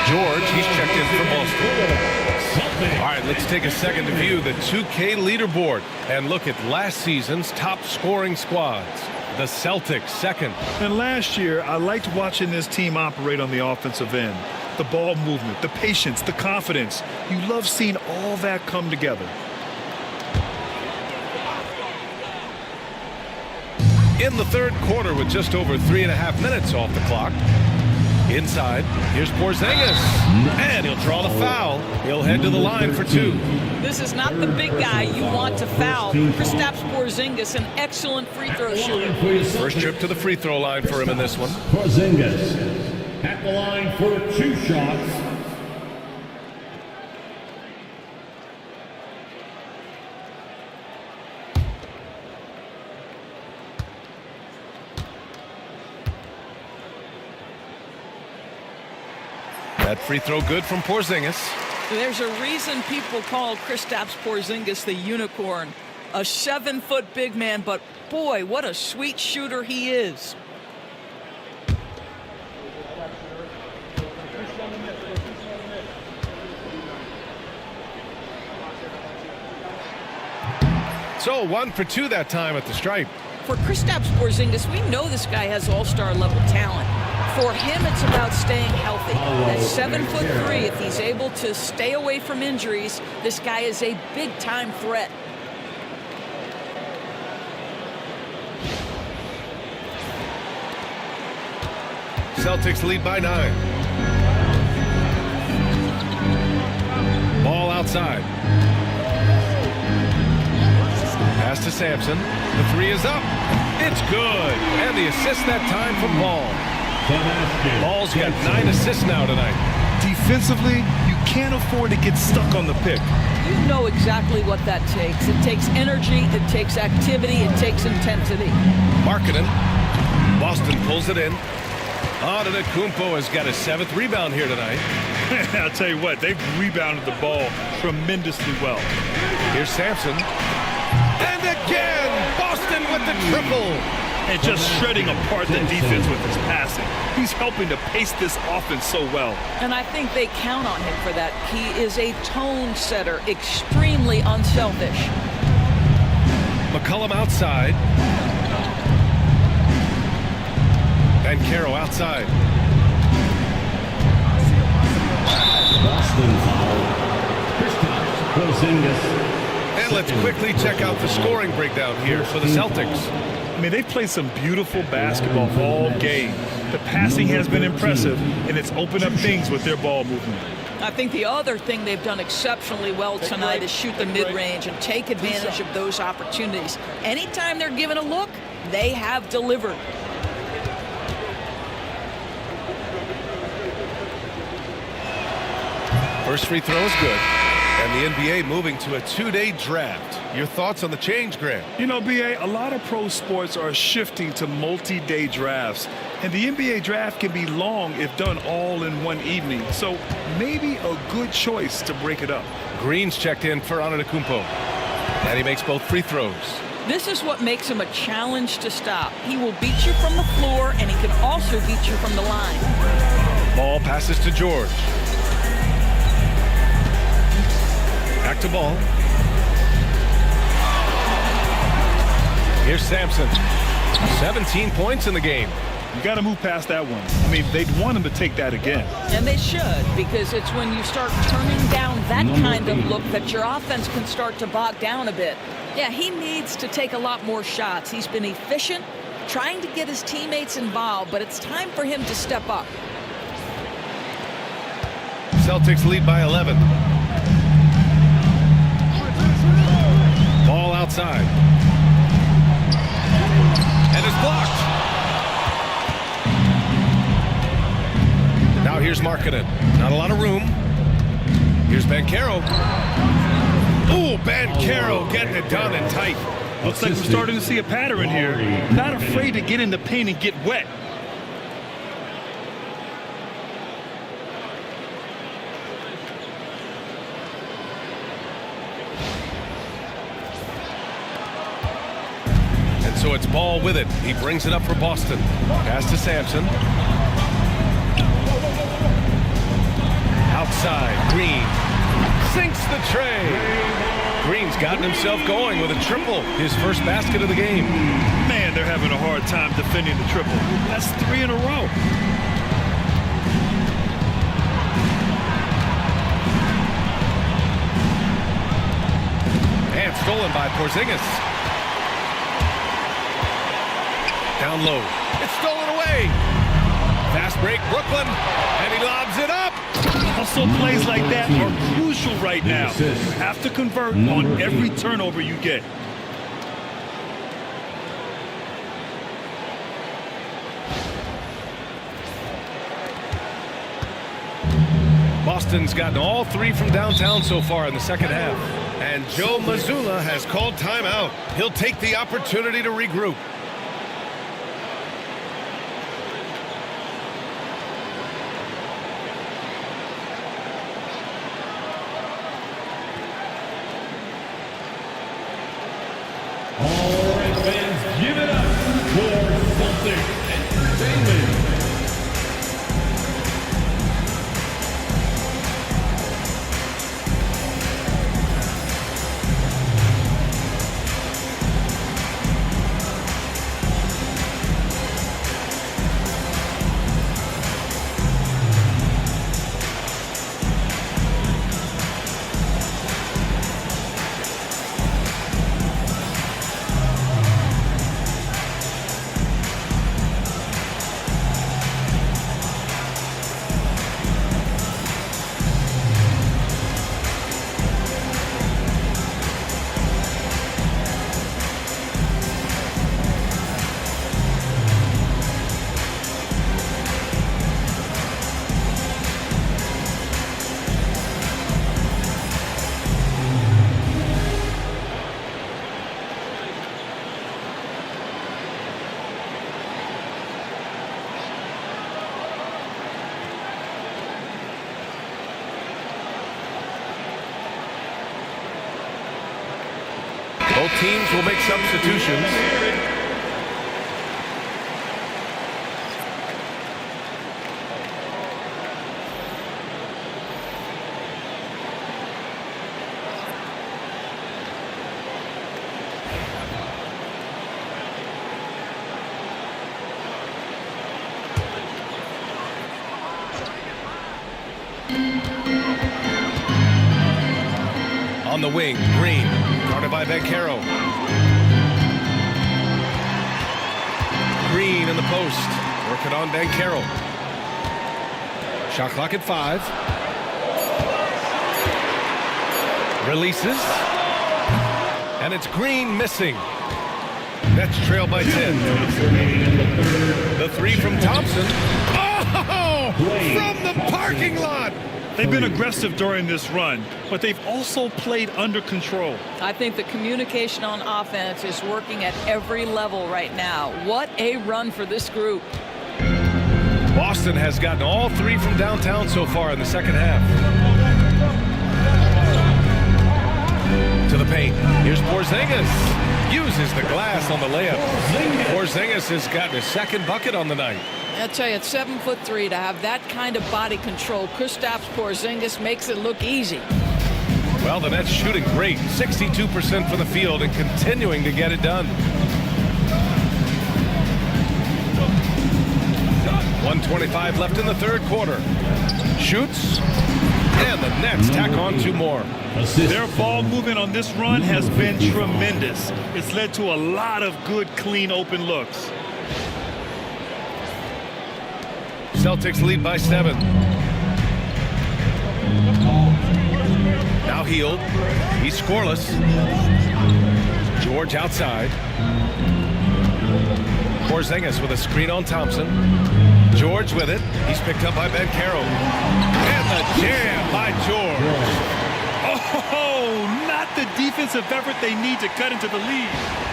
George, he's checked in for Boston. All right, let's take a second to view the 2K leaderboard and look at last season's top scoring squads. The Celtics second. And last year, I liked watching this team operate on the offensive end. The ball movement, the patience, the confidence. You love seeing all that come together. In the third quarter with just over 3.5 minutes off the clock. Inside, here's Porzingis, and he'll draw the foul. He'll head to the line for 2. This is not the big guy you want to foul. Kristaps Porzingis, an excellent free throw shooter. First trip to the free throw line for him in this one. Porzingis at the line for 2 shots. That free throw good from Porzingis. There's a reason people call Kristaps Porzingis the unicorn. A 7-foot big man, but boy, what a sweet shooter he is. So 1 for 2 that time at the stripe. For Kristaps Porzingis, we know this guy has all-star level talent. For him, it's about staying healthy. At 7'3", if he's able to stay away from injuries, this guy is a big-time threat. Celtics lead by 9. Ball outside. Pass to Sampson. The 3 is up. It's good. And the assist that time from Ball. Ball's got 9 assists now tonight. Defensively, you can't afford to get stuck on the pick. You know exactly what that takes. It takes energy, it takes activity, it takes intensity. Markkanen. Boston pulls it in. Antetokounmpo has got his 7th rebound here tonight. I'll tell you what, they've rebounded the ball tremendously well. Here's Sampson. And again, Boston with the triple. And just shredding apart the defense with his passing. He's helping to pace this offense so well. And I think they count on him for that. He is a tone setter, extremely unselfish. McCollum outside. Banchero outside. Boston foul. Kristaps Porzingis. And let's quickly check out the scoring breakdown here for the Celtics. I mean, they've played some beautiful basketball all game. The passing has been impressive, and it's opened up things with their ball movement. I think the other thing they've done exceptionally well tonight is shoot the mid-range and take advantage of those opportunities. Anytime they're given a look, they have delivered. First free throw is good. And the NBA moving to a 2-day draft. Your thoughts on the change, Grant? You know, BA, a lot of pro sports are shifting to multi-day drafts. And the NBA draft can be long if done all in one evening. So maybe a good choice to break it up. Green's checked in for Antetokounmpo. And he makes both free throws. This is what makes him a challenge to stop. He will beat you from the floor, and he can also beat you from the line. Ball passes to George. Back to Ball. Here's Sampson. 17 points in the game. You got to move past that one. I mean, they'd want him to take that again. And they should, because it's when you start turning down that kind of look that your offense can start to bog down a bit. Yeah, he needs to take a lot more shots. He's been efficient, trying to get his teammates involved, but it's time for him to step up. Celtics lead by 11. Ball outside. And it's blocked. Now here's Markkanen. Not a lot of room. Here's Banchero. Ooh, Banchero getting it done and tight. Looks like we're starting to see a pattern here. Not afraid to get in the paint and get wet. So it's Ball with it. He brings it up for Boston. Pass to Sampson. Outside, Green sinks the tray. Green's gotten himself going with a triple, his first basket of the game. Man, they're having a hard time defending the triple. That's 3 in a row. And stolen by Porzingis. Down low. It's stolen away. Fast break, Brooklyn, and he lobs it up. Hustle plays like that are crucial right now. You have to convert on every turnover you get. Boston's gotten all 3 from downtown so far in the second half. And Joe Mazzulla has called timeout. He'll take the opportunity to regroup. All right, fans, give it up for Celtics Entertainment. Both teams will make substitutions. On the wing, Green, guarded by Vaccaro. Green in the post, working on Vaccaro. Shot clock at 5. Releases. And it's Green missing. Nets trail by 10. The 3 from Thompson. Oh! From the parking lot! They've been aggressive during this run, but they've also played under control. I think the communication on offense is working at every level right now. What a run for this group. Boston has gotten all 3 from downtown so far in the second half. To the paint. Here's Porzingis. Uses the glass on the layup. Porzingis has gotten his second bucket on the night. I'll tell you, at 7'3", to have that kind of body control, Kristaps Porzingis makes it look easy. Well, the Nets shooting great. 62% from the field and continuing to get it done. 1:25 left in the third quarter. Shoots. And the Nets tack on 2 more. Their ball movement on this run has been tremendous. It's led to a lot of good, clean, open looks. Celtics lead by 7. Now Hield. He's scoreless. George outside. Porzingis with a screen on Thompson. George with it. He's picked up by Vaccaro. And the jam by George. Oh, not the defensive effort they need to cut into the lead.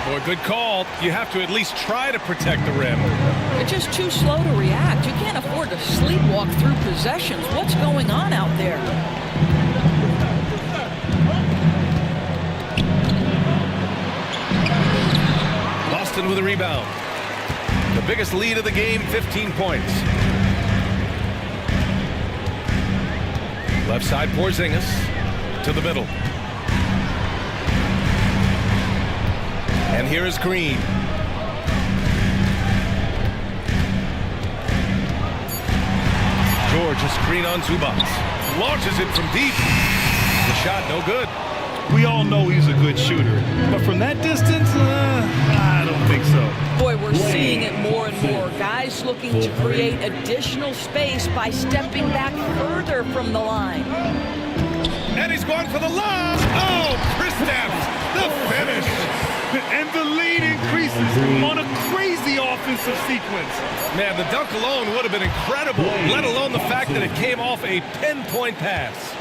Boy, good call. You have to at least try to protect the rim. They're just too slow to react. You can't afford to sleepwalk through possessions. What's going on out there? Boston with a rebound. The biggest lead of the game, 15 points. Left side, Porzingis to the middle. And here is Green. George, a screen on Zubac. Launches it from deep. The shot no good. We all know he's a good shooter, but from that distance, I don't think think so. Boy, we're seeing it more and more. Guys looking to create additional space by stepping back further from the line. And he's going for the lob. Oh, Kristaps, the finish. And the lead increases on a crazy offensive sequence. Man, the dunk alone would have been incredible, let alone the fact that it came off a pinpoint pass.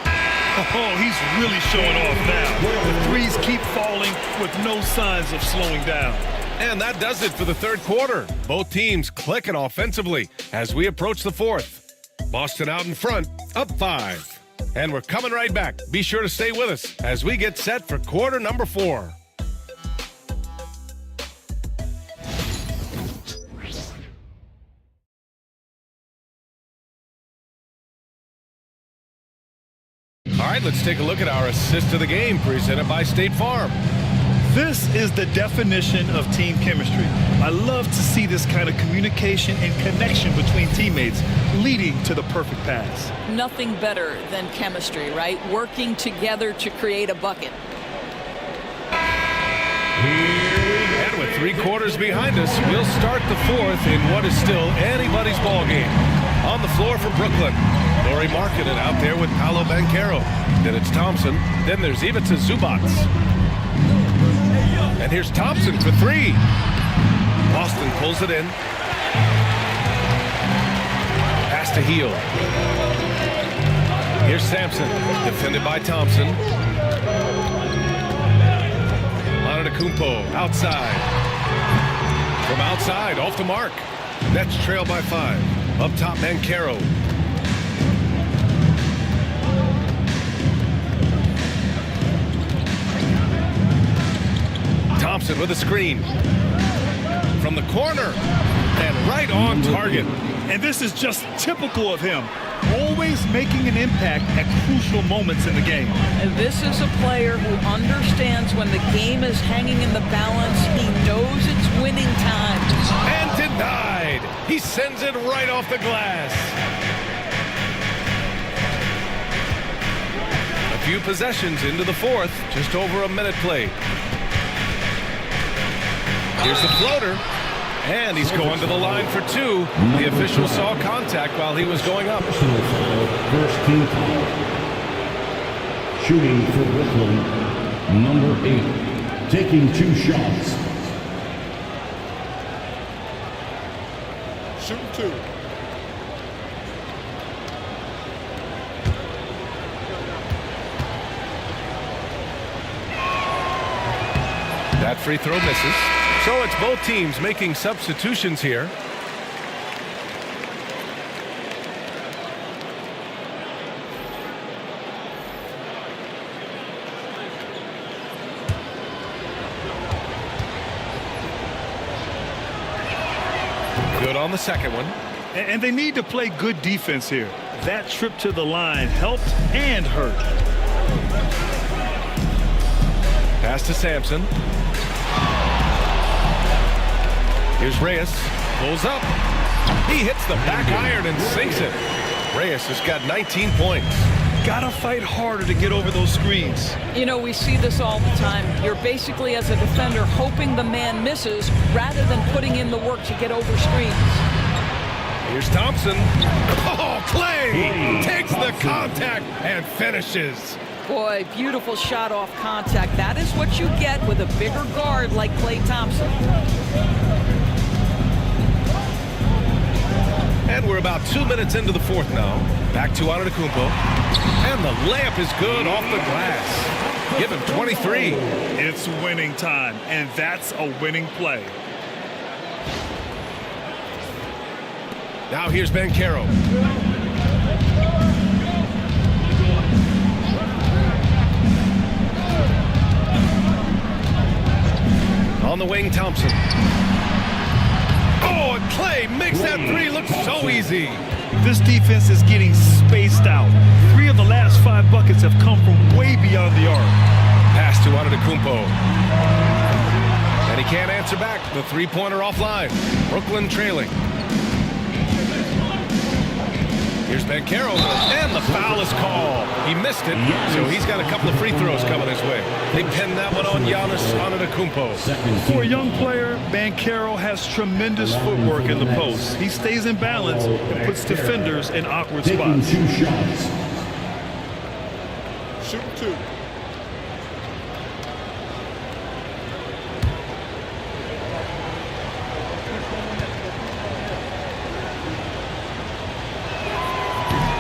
Oh, he's really showing off now. The threes keep falling with no signs of slowing down. And that does it for the third quarter. Both teams clicking offensively as we approach the fourth. Boston out in front, up 5. And we're coming right back. Be sure to stay with us as we get set for quarter number 4. All right, let's take a look at our assist of the game presented by State Farm. This is the definition of team chemistry. I love to see this kind of communication and connection between teammates leading to the perfect pass. Nothing better than chemistry, right? Working together to create a bucket. And with 3 quarters behind us, we'll start the fourth in what is still anybody's ball game. On the floor for Brooklyn, Lauri Markkanen out there with Paolo Banchero. Then it's Thompson. Then there's Ivica Zubac. And here's Thompson for 3. Boston pulls it in. Pass to Heel. Here's Sampson, defended by Thompson. Antetokounmpo outside. From outside, off the mark. Nets trail by 5. Up top, Banchero. Thompson with a screen. From the corner. And right on target. And this is just typical of him. Always making an impact at crucial moments in the game. And this is a player who understands when the game is hanging in the balance. He knows it's winning time. And denied. He sends it right off the glass. A few possessions into the fourth. Just over a minute played. Here's the floater. And he's going to the line for 2. The official saw contact while he was going up. First team foul. Shooting for Brooklyn, number 8. Taking 2 shots. Shooting 2. That free throw misses. So it's both teams making substitutions here. Good on the second one. And they need to play good defense here. That trip to the line helped and hurt. Pass to Sampson. Here's Reyes. Pulls up. He hits the back iron and sinks it. Reyes has got 19 points. Gotta fight harder to get over those screens. You know, we see this all the time. You're basically, as a defender, hoping the man misses rather than putting in the work to get over screens. Here's Thompson. Oh, Clay takes the contact and finishes. Boy, beautiful shot off contact. That is what you get with a bigger guard like Klay Thompson. And we're about 2 minutes into the fourth now. Back to Antetokounmpo. And the layup is good off the glass. Give him 23. It's winning time, and that's a winning play. Now here's Banchero. On the wing, Thompson. Oh, and Clay makes that 3 look so easy. This defense is getting spaced out. 3 of the last 5 buckets have come from way beyond the arc. Pass to Antetokounmpo. And he can't answer back. The 3-pointer offline. Brooklyn trailing. Here's Banchero, and the foul is called. He missed it, so he's got a couple of free throws coming his way. They pinned that one on Giannis Antetokounmpo. For a young player, Banchero has tremendous footwork in the post. He stays in balance and puts defenders in awkward spots. Two shots. Shoot 2.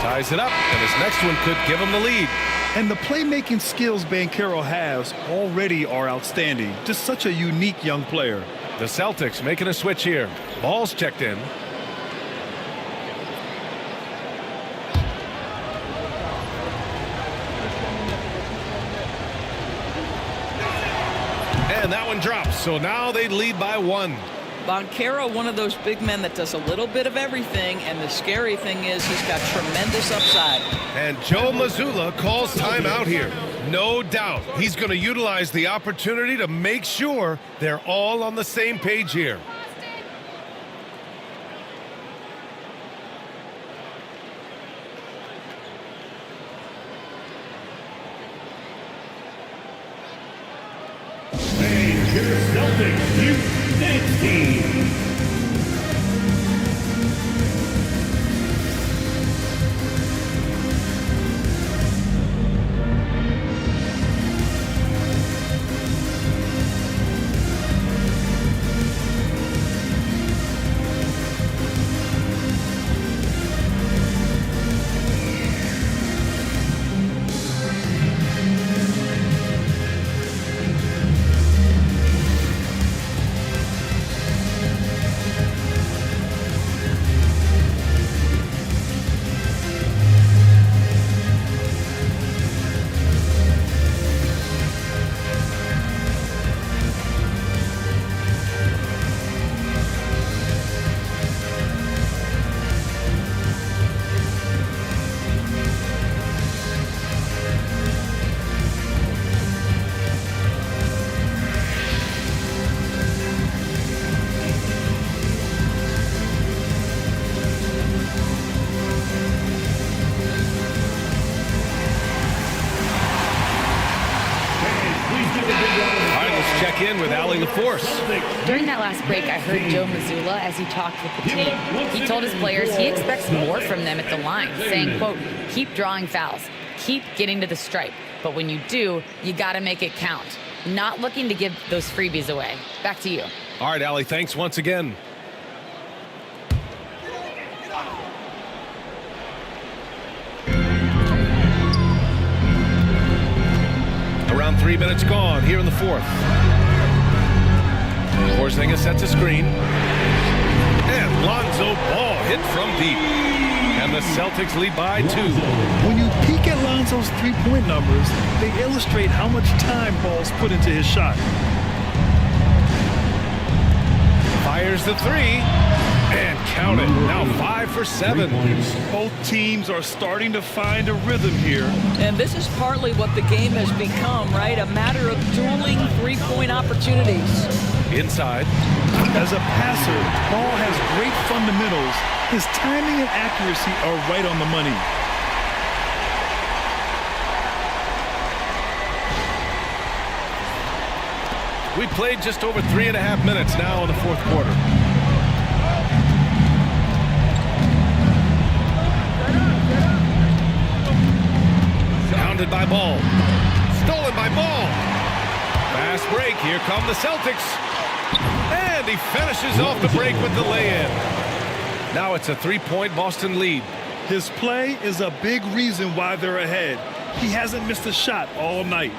Ties it up, and his next one could give him the lead. And the playmaking skills Banchero has already are outstanding. Just such a unique young player. The Celtics making a switch here. Ball's checked in. And that one drops, so now they lead by 1. Banchero, one of those big men that does a little bit of everything, and the scary thing is he's got tremendous upside. And Joe Mazzulla calls timeout here. No doubt he's going to utilize the opportunity to make sure they're all on the same page here. Your Celtics, you 16. In with Allie LaForce. During that last break, I heard Joe Mazzulla as he talked with the team. He told his players he expects more from them at the line, saying, quote, keep drawing fouls, keep getting to the stripe. But when you do, you got to make it count. Not looking to give those freebies away. Back to you. All right, Allie, thanks once again. Around 3 minutes gone here in the fourth. Porzingis sets a screen. And Lonzo Ball hit from deep. And the Celtics lead by 2. When you peek at Lonzo's three-point numbers, they illustrate how much time Ball's put into his shot. Fires the 3. And count it. Now 5 for 7. Both teams are starting to find a rhythm here. And this is partly what the game has become, right? A matter of dueling three-point opportunities. Inside. As a passer, Ball has great fundamentals. His timing and accuracy are right on the money. We played just over 3.5 minutes now in the fourth quarter. Pounded by Ball. Stolen by Ball. Fast break. Here come the Celtics. And he finishes off the break with the lay-in. Now it's a 3-point Boston lead. His play is a big reason why they're ahead. He hasn't missed a shot all night.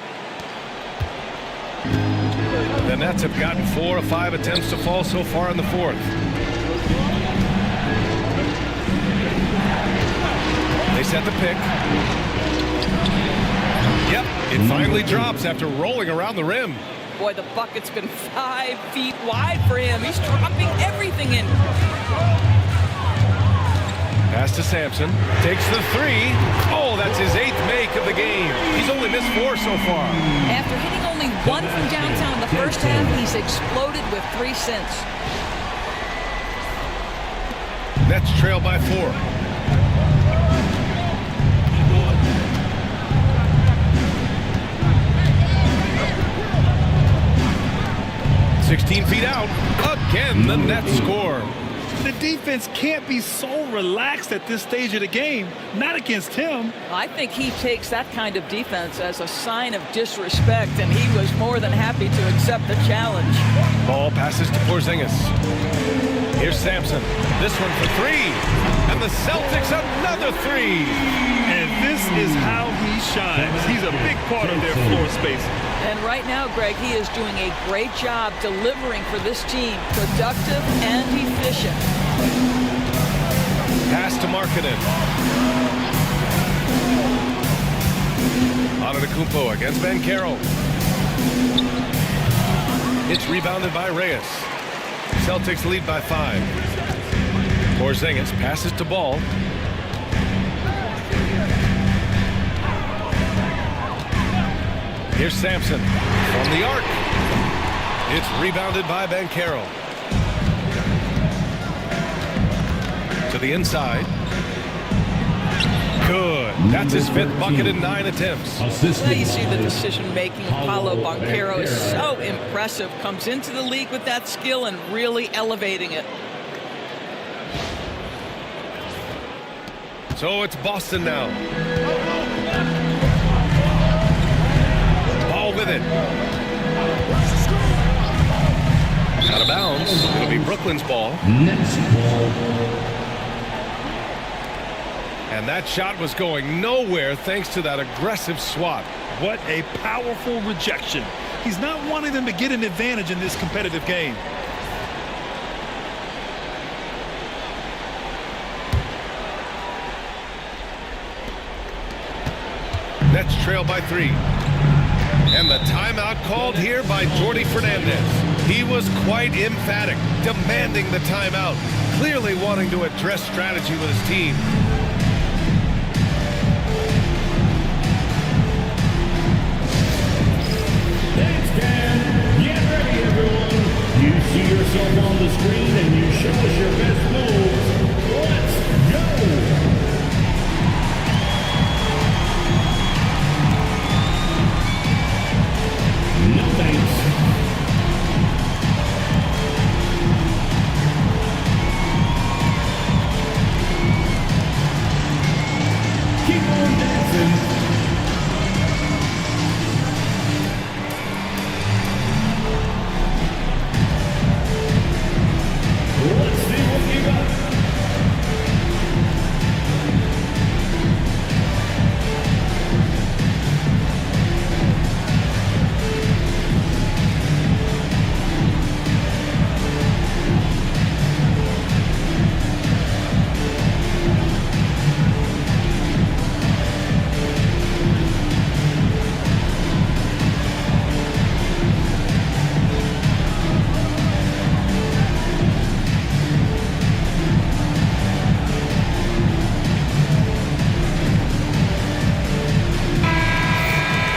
The Nets have gotten 4 of 5 attempts to fall so far in the fourth. They set the pick. Yep, it finally drops after rolling around the rim. Boy, the bucket's been 5 feet wide for him. He's dropping everything in. Pass to Sampson. Takes the 3. Oh, that's his 8th make of the game. He's only missed 4 so far. After hitting only 1 from downtown in the first half, he's exploded with 3 since. Nets trail by 4. 16 feet out. Again, the net score. The defense can't be so relaxed at this stage of the game. Not against him. I think he takes that kind of defense as a sign of disrespect, and he was more than happy to accept the challenge. Ball passes to Porzingis. Here's Sampson. This one for three. And the Celtics another three. And this is how he shines. He's a big part of their floor space. And right now, Greg, he is doing a great job delivering for this team. Productive and efficient. Pass to Markkanen. Antetokounmpo against Banchero. It's rebounded by Reyes. Celtics lead by 5. Porzingis passes to Ball. Here's Sampson from the arc. It's rebounded by Banchero. To the inside. Good. That's his 5th bucket in 9 attempts. Now you see the decision-making. Paulo Banchero is so impressive. Comes into the league with that skill and really elevating it. So it's Boston now. Ball with it. Out of bounds. It'll be Brooklyn's ball. Next ball. And that shot was going nowhere thanks to that aggressive swat. What a powerful rejection. He's not wanting them to get an advantage in this competitive game. Nets trail by 3. And the timeout called here by Jordi Fernandez. He was quite emphatic, demanding the timeout, clearly wanting to address strategy with his team. Thanks, Cam. Get ready, everyone. You see yourself on the screen and you show us your best moves. Let's go. No thanks. Keep on dancing. Let's see what you got.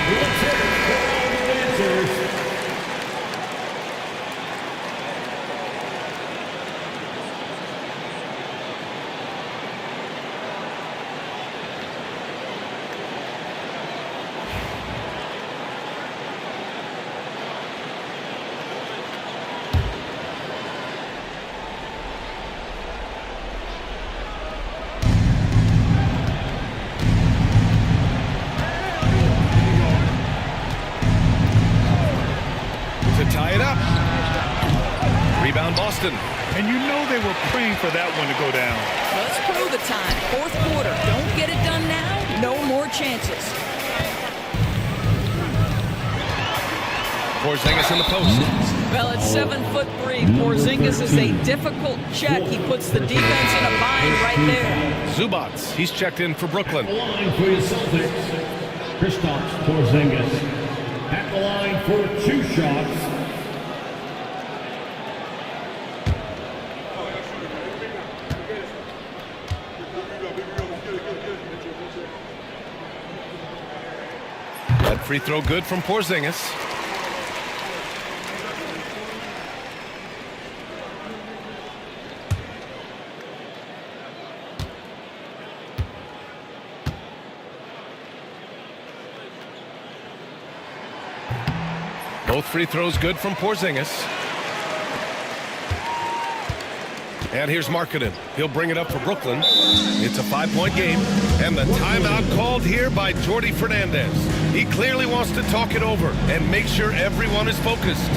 Let's hear it for all the dancers. To tie it up. Rebound Boston. And you know they were praying for that one to go down. Let's prove the time. 4th quarter. Don't get it done now. No more chances. Porzingis in the post. Well, it's 7'3". Porzingis is a difficult check. He puts the defense in a bind right there. Zubats. He's checked in for Brooklyn. At the line for your Celtics, Kristaps Porzingis. At the line for 2 shots. That free throw good from Porzingis. Both free throws good from Porzingis. And here's Markkanen. He'll bring it up for Brooklyn. It's a 5-point game. And the timeout called here by Jordi Fernandez. He clearly wants to talk it over and make sure everyone is focused.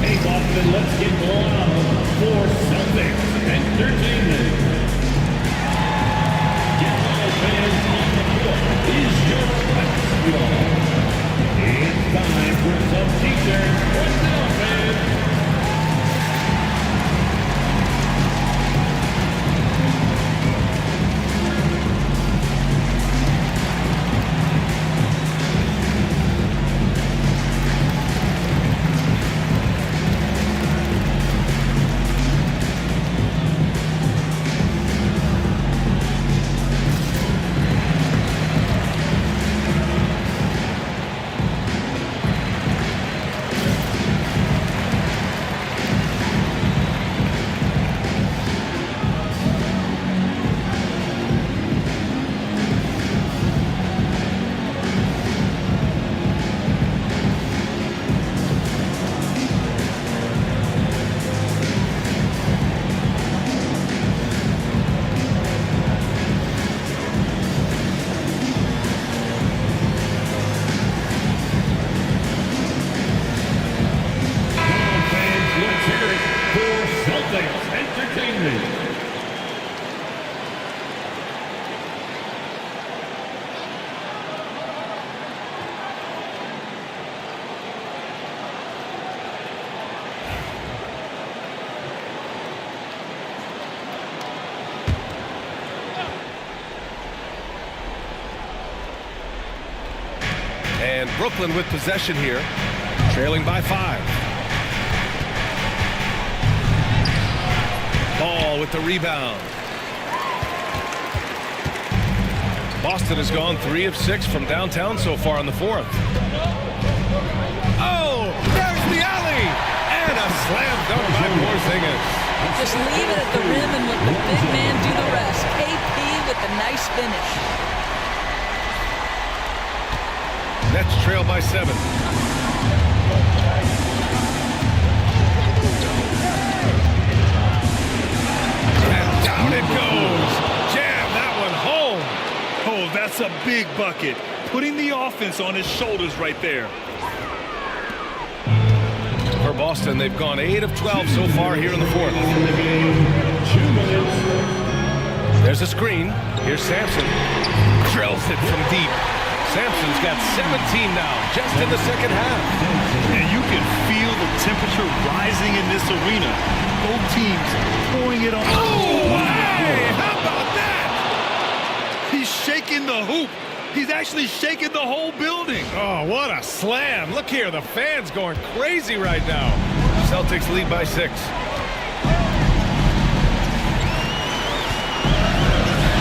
Hey, Boston, let's get loud for Celtics Entertainment. Get loud, fans, on the court is your SBL. It's time for some t-shirts. What's up, fans? And Brooklyn with possession here, trailing by 5. Ball with the rebound. Boston has gone 3 of 6 from downtown so far in the 4th. Oh, there's the alley! And a slam dunk by Porzingis. Just leave it at the rim and let the big man do the rest. KP with a nice finish. Nets trail by 7. And down it goes. Jam that one home. Oh, that's a big bucket. Putting the offense on his shoulders right there. For Boston, they've gone 8 of 12 so far here in the 4th. There's a screen. Here's Sampson. Drills it from deep. Sampson's got 17 now, just in the second half. And you can feel the temperature rising in this arena. Both teams pouring it on. Oh, hey, how about that? He's shaking the hoop. He's actually shaking the whole building. Oh, what a slam. Look here, the fans going crazy right now. Celtics lead by 6.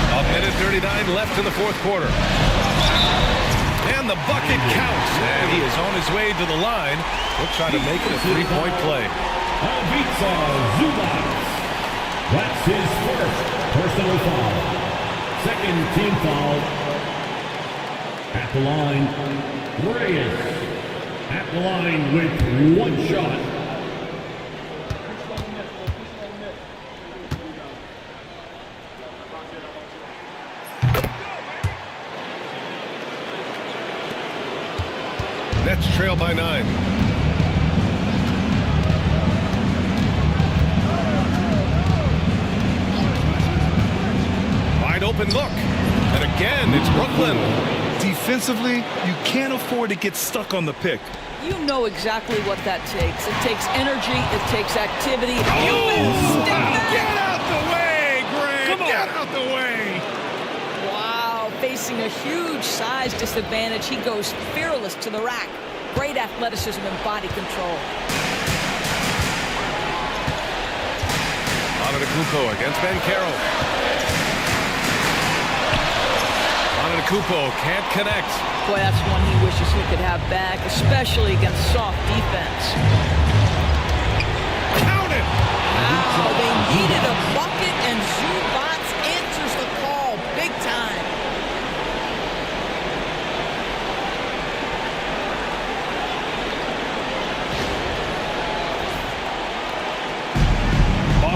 A minute 39 left in the 4th quarter. And the bucket counts. And he is on his way to the line. He'll try to make it a 3-point play. Ivica Zubac. That's his first personal foul. Second team foul. At the line, Reyes. At the line with 1 shot. Nets trail by 9. Wide open look. And again, it's Brooklyn. Defensively, you can't afford to get stuck on the pick. You know exactly what that takes. It takes energy. It takes activity. Get out the way, Greg! Get out the way! Wow, facing a huge size disadvantage, he goes fearless to the rack. Great athleticism and body control. Antetokounmpo against Banchero. Antetokounmpo can't connect. Boy, that's one he wishes he could have back, especially against soft defense. Count it! Wow, they needed a bucket, and Zubac answers the call big time.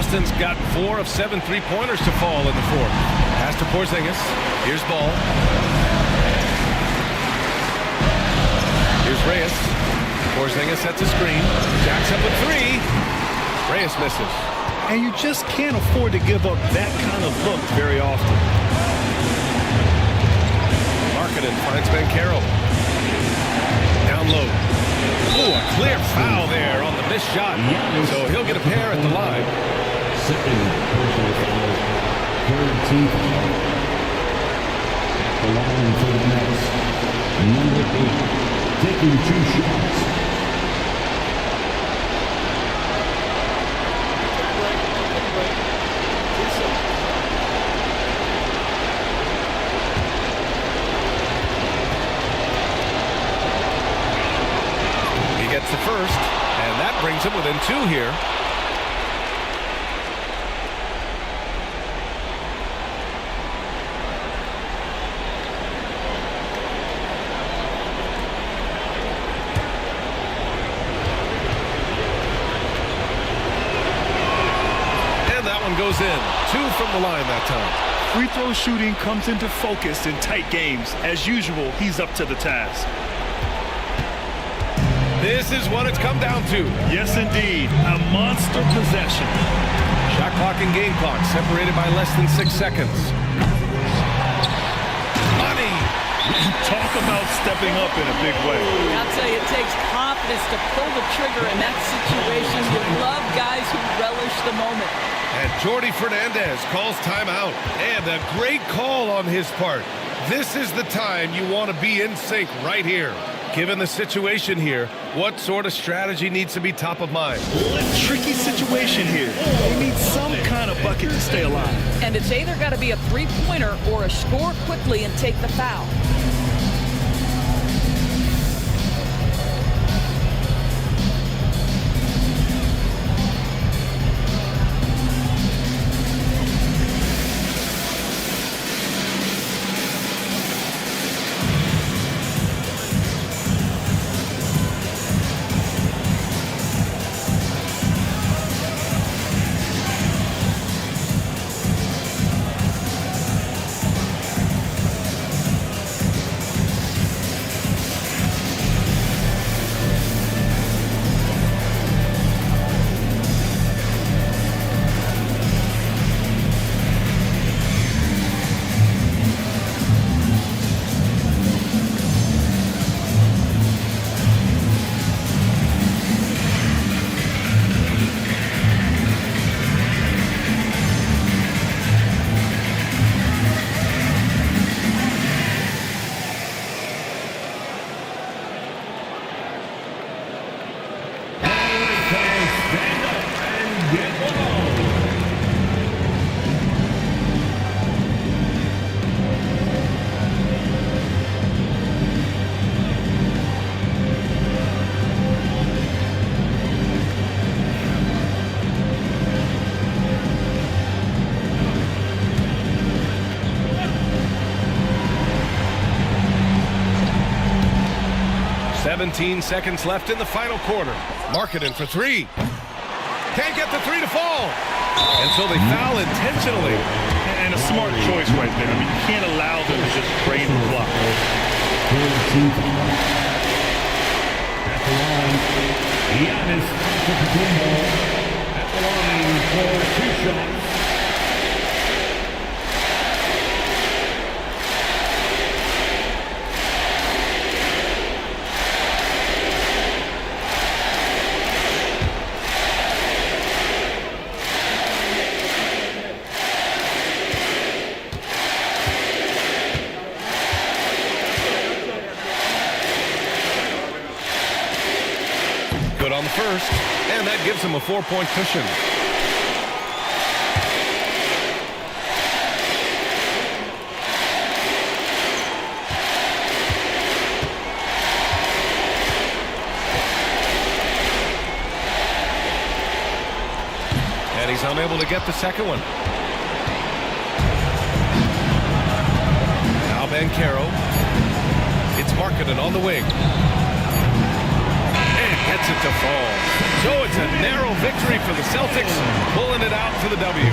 Boston's got 4 of 7 3-pointers to fall in the fourth. Pass to Porzingis. Here's Ball. Here's Reyes. Porzingis sets a screen. Jacks up with 3. Reyes misses. And you just can't afford to give up that kind of look very often. Markkanen finds Banchero. Down low. Ooh, a clear foul there on the missed shot. So he'll get a pair at the line. Second personal foul. Third team foul. At the line for the Nets. Number 8, taking 2 shots. Gets the first, and that brings him within 2 here. And that one goes in. 2 from the line that time. Free throw shooting comes into focus in tight games. As usual, he's up to the task. This is what it's come down to. Yes, indeed. A monster possession. Shot clock and game clock separated by less than 6 seconds. Money! Talk about stepping up in a big way. I'll tell you, it takes confidence to pull the trigger in that situation. You love guys who relish the moment. And Jordi Fernandez calls timeout. And a great call on his part. This is the time you want to be in sync right here. Given the situation here, what sort of strategy needs to be top of mind? Tricky situation here. They need some kind of bucket to stay alive. And it's either got to be a three-pointer or a score quickly and take the foul. Seconds left in the final quarter. Markkanen for 3. Can't get the 3 to fall. And so they foul intentionally. And a smart choice right there. I mean, you can't allow them to just drain the clock. At the line, Giannis Antetokounmpo. At the line for 2 shots. On the first, and that gives him a 4-point cushion. And he's unable to get the second one. Now Banchero. It's Markkanen on the wing. Gets gets it to fall. So it's a narrow victory for the Celtics, pulling it out for the W.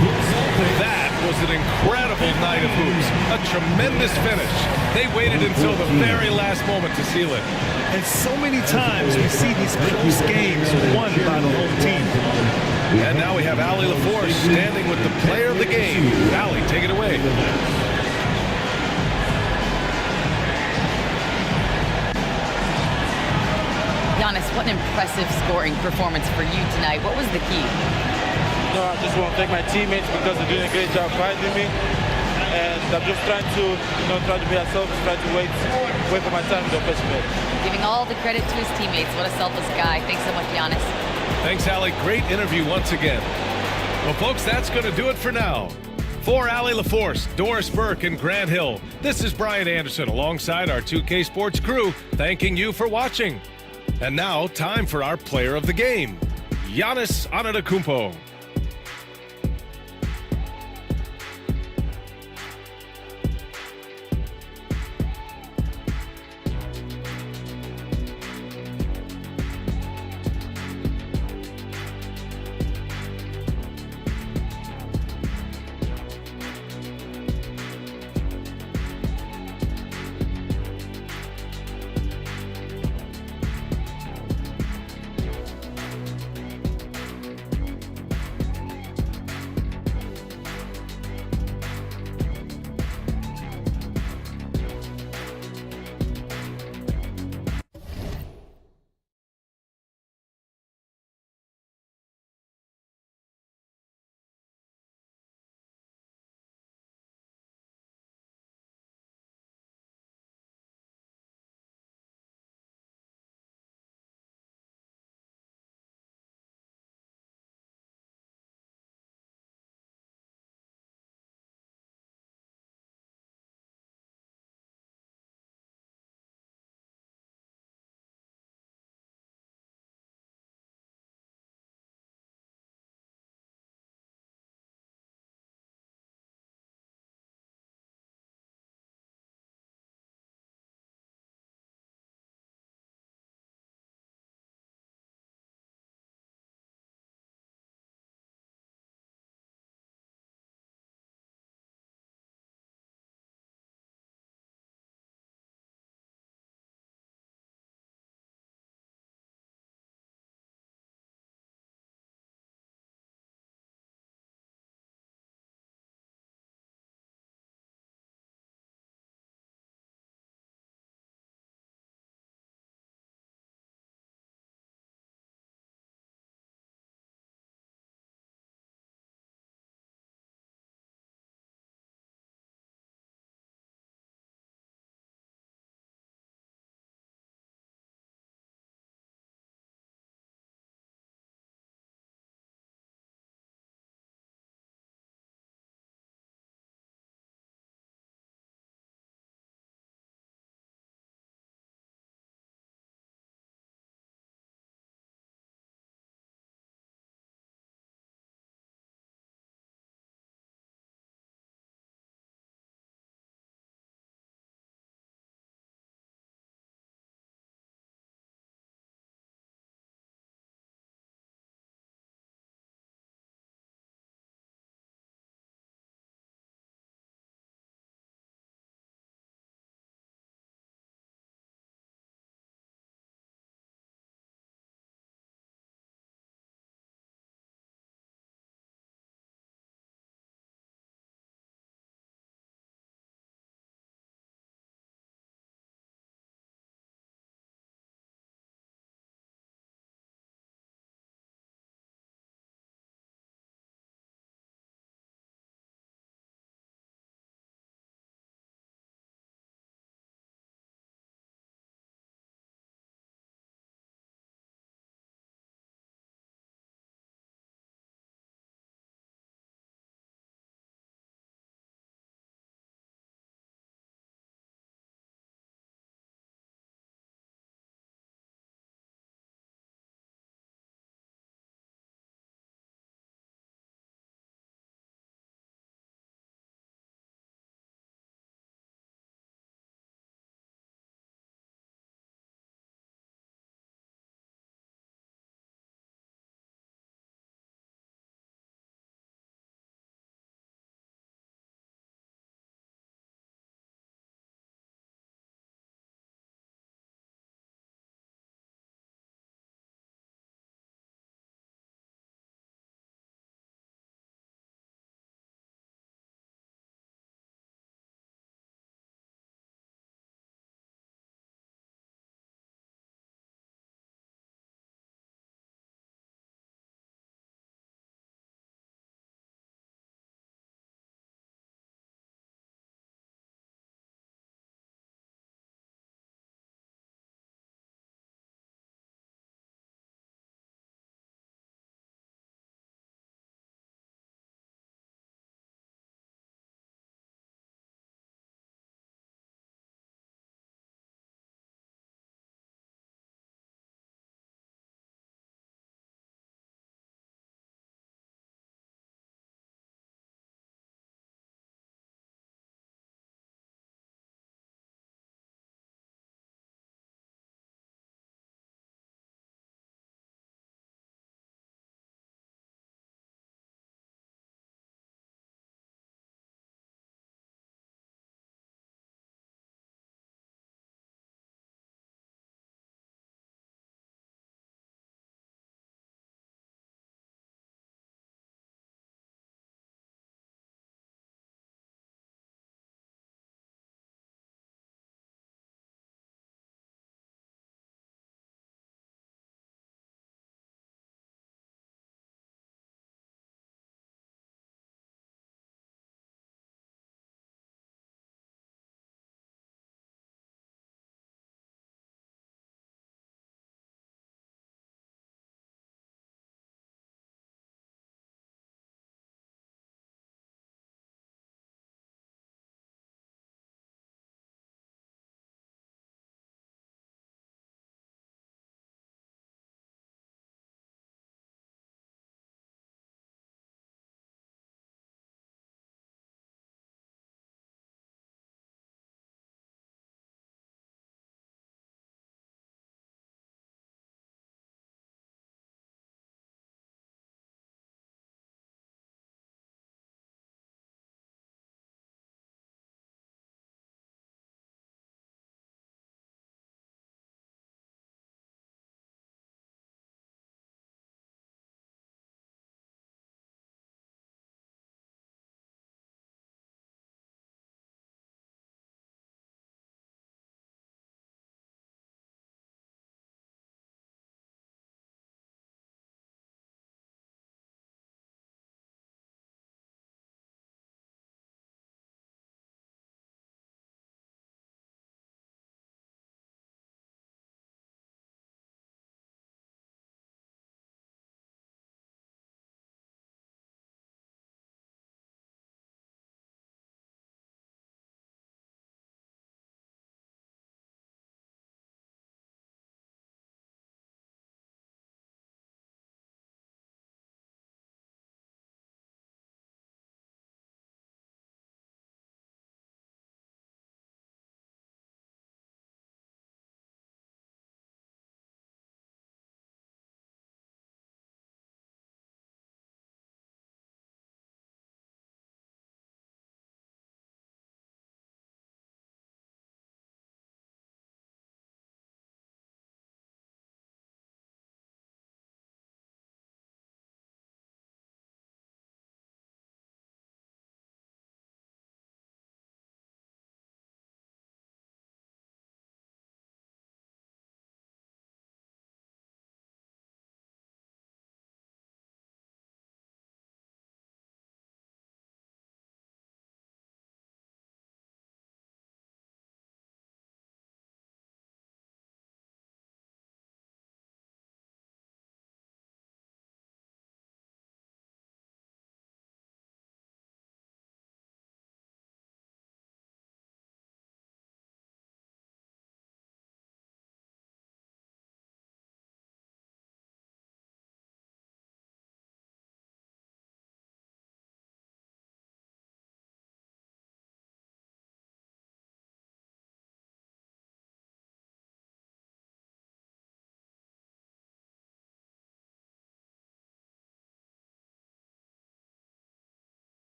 That was an incredible night of hoops. A tremendous finish. They waited until the very last moment to seal it. And so many times we see these close games won by the home team. And now we have Allie LaForce standing with the player of the game. Allie, take it away. Giannis, what an impressive scoring performance for you tonight. What was the key? No, I just want to thank my teammates because they're doing a great job guiding me. And I'm just trying to, try to be unselfish, try to wait for my time in the offensive end. Giving all the credit to his teammates. What a selfless guy. Thanks so much, Giannis. Thanks, Allie. Great interview once again. Well, folks, that's going to do it for now. For Allie LaForce, Doris Burke, and Grant Hill, this is Brian Anderson alongside our 2K Sports crew, thanking you for watching. And now, time for our player of the game, Giannis Antetokounmpo.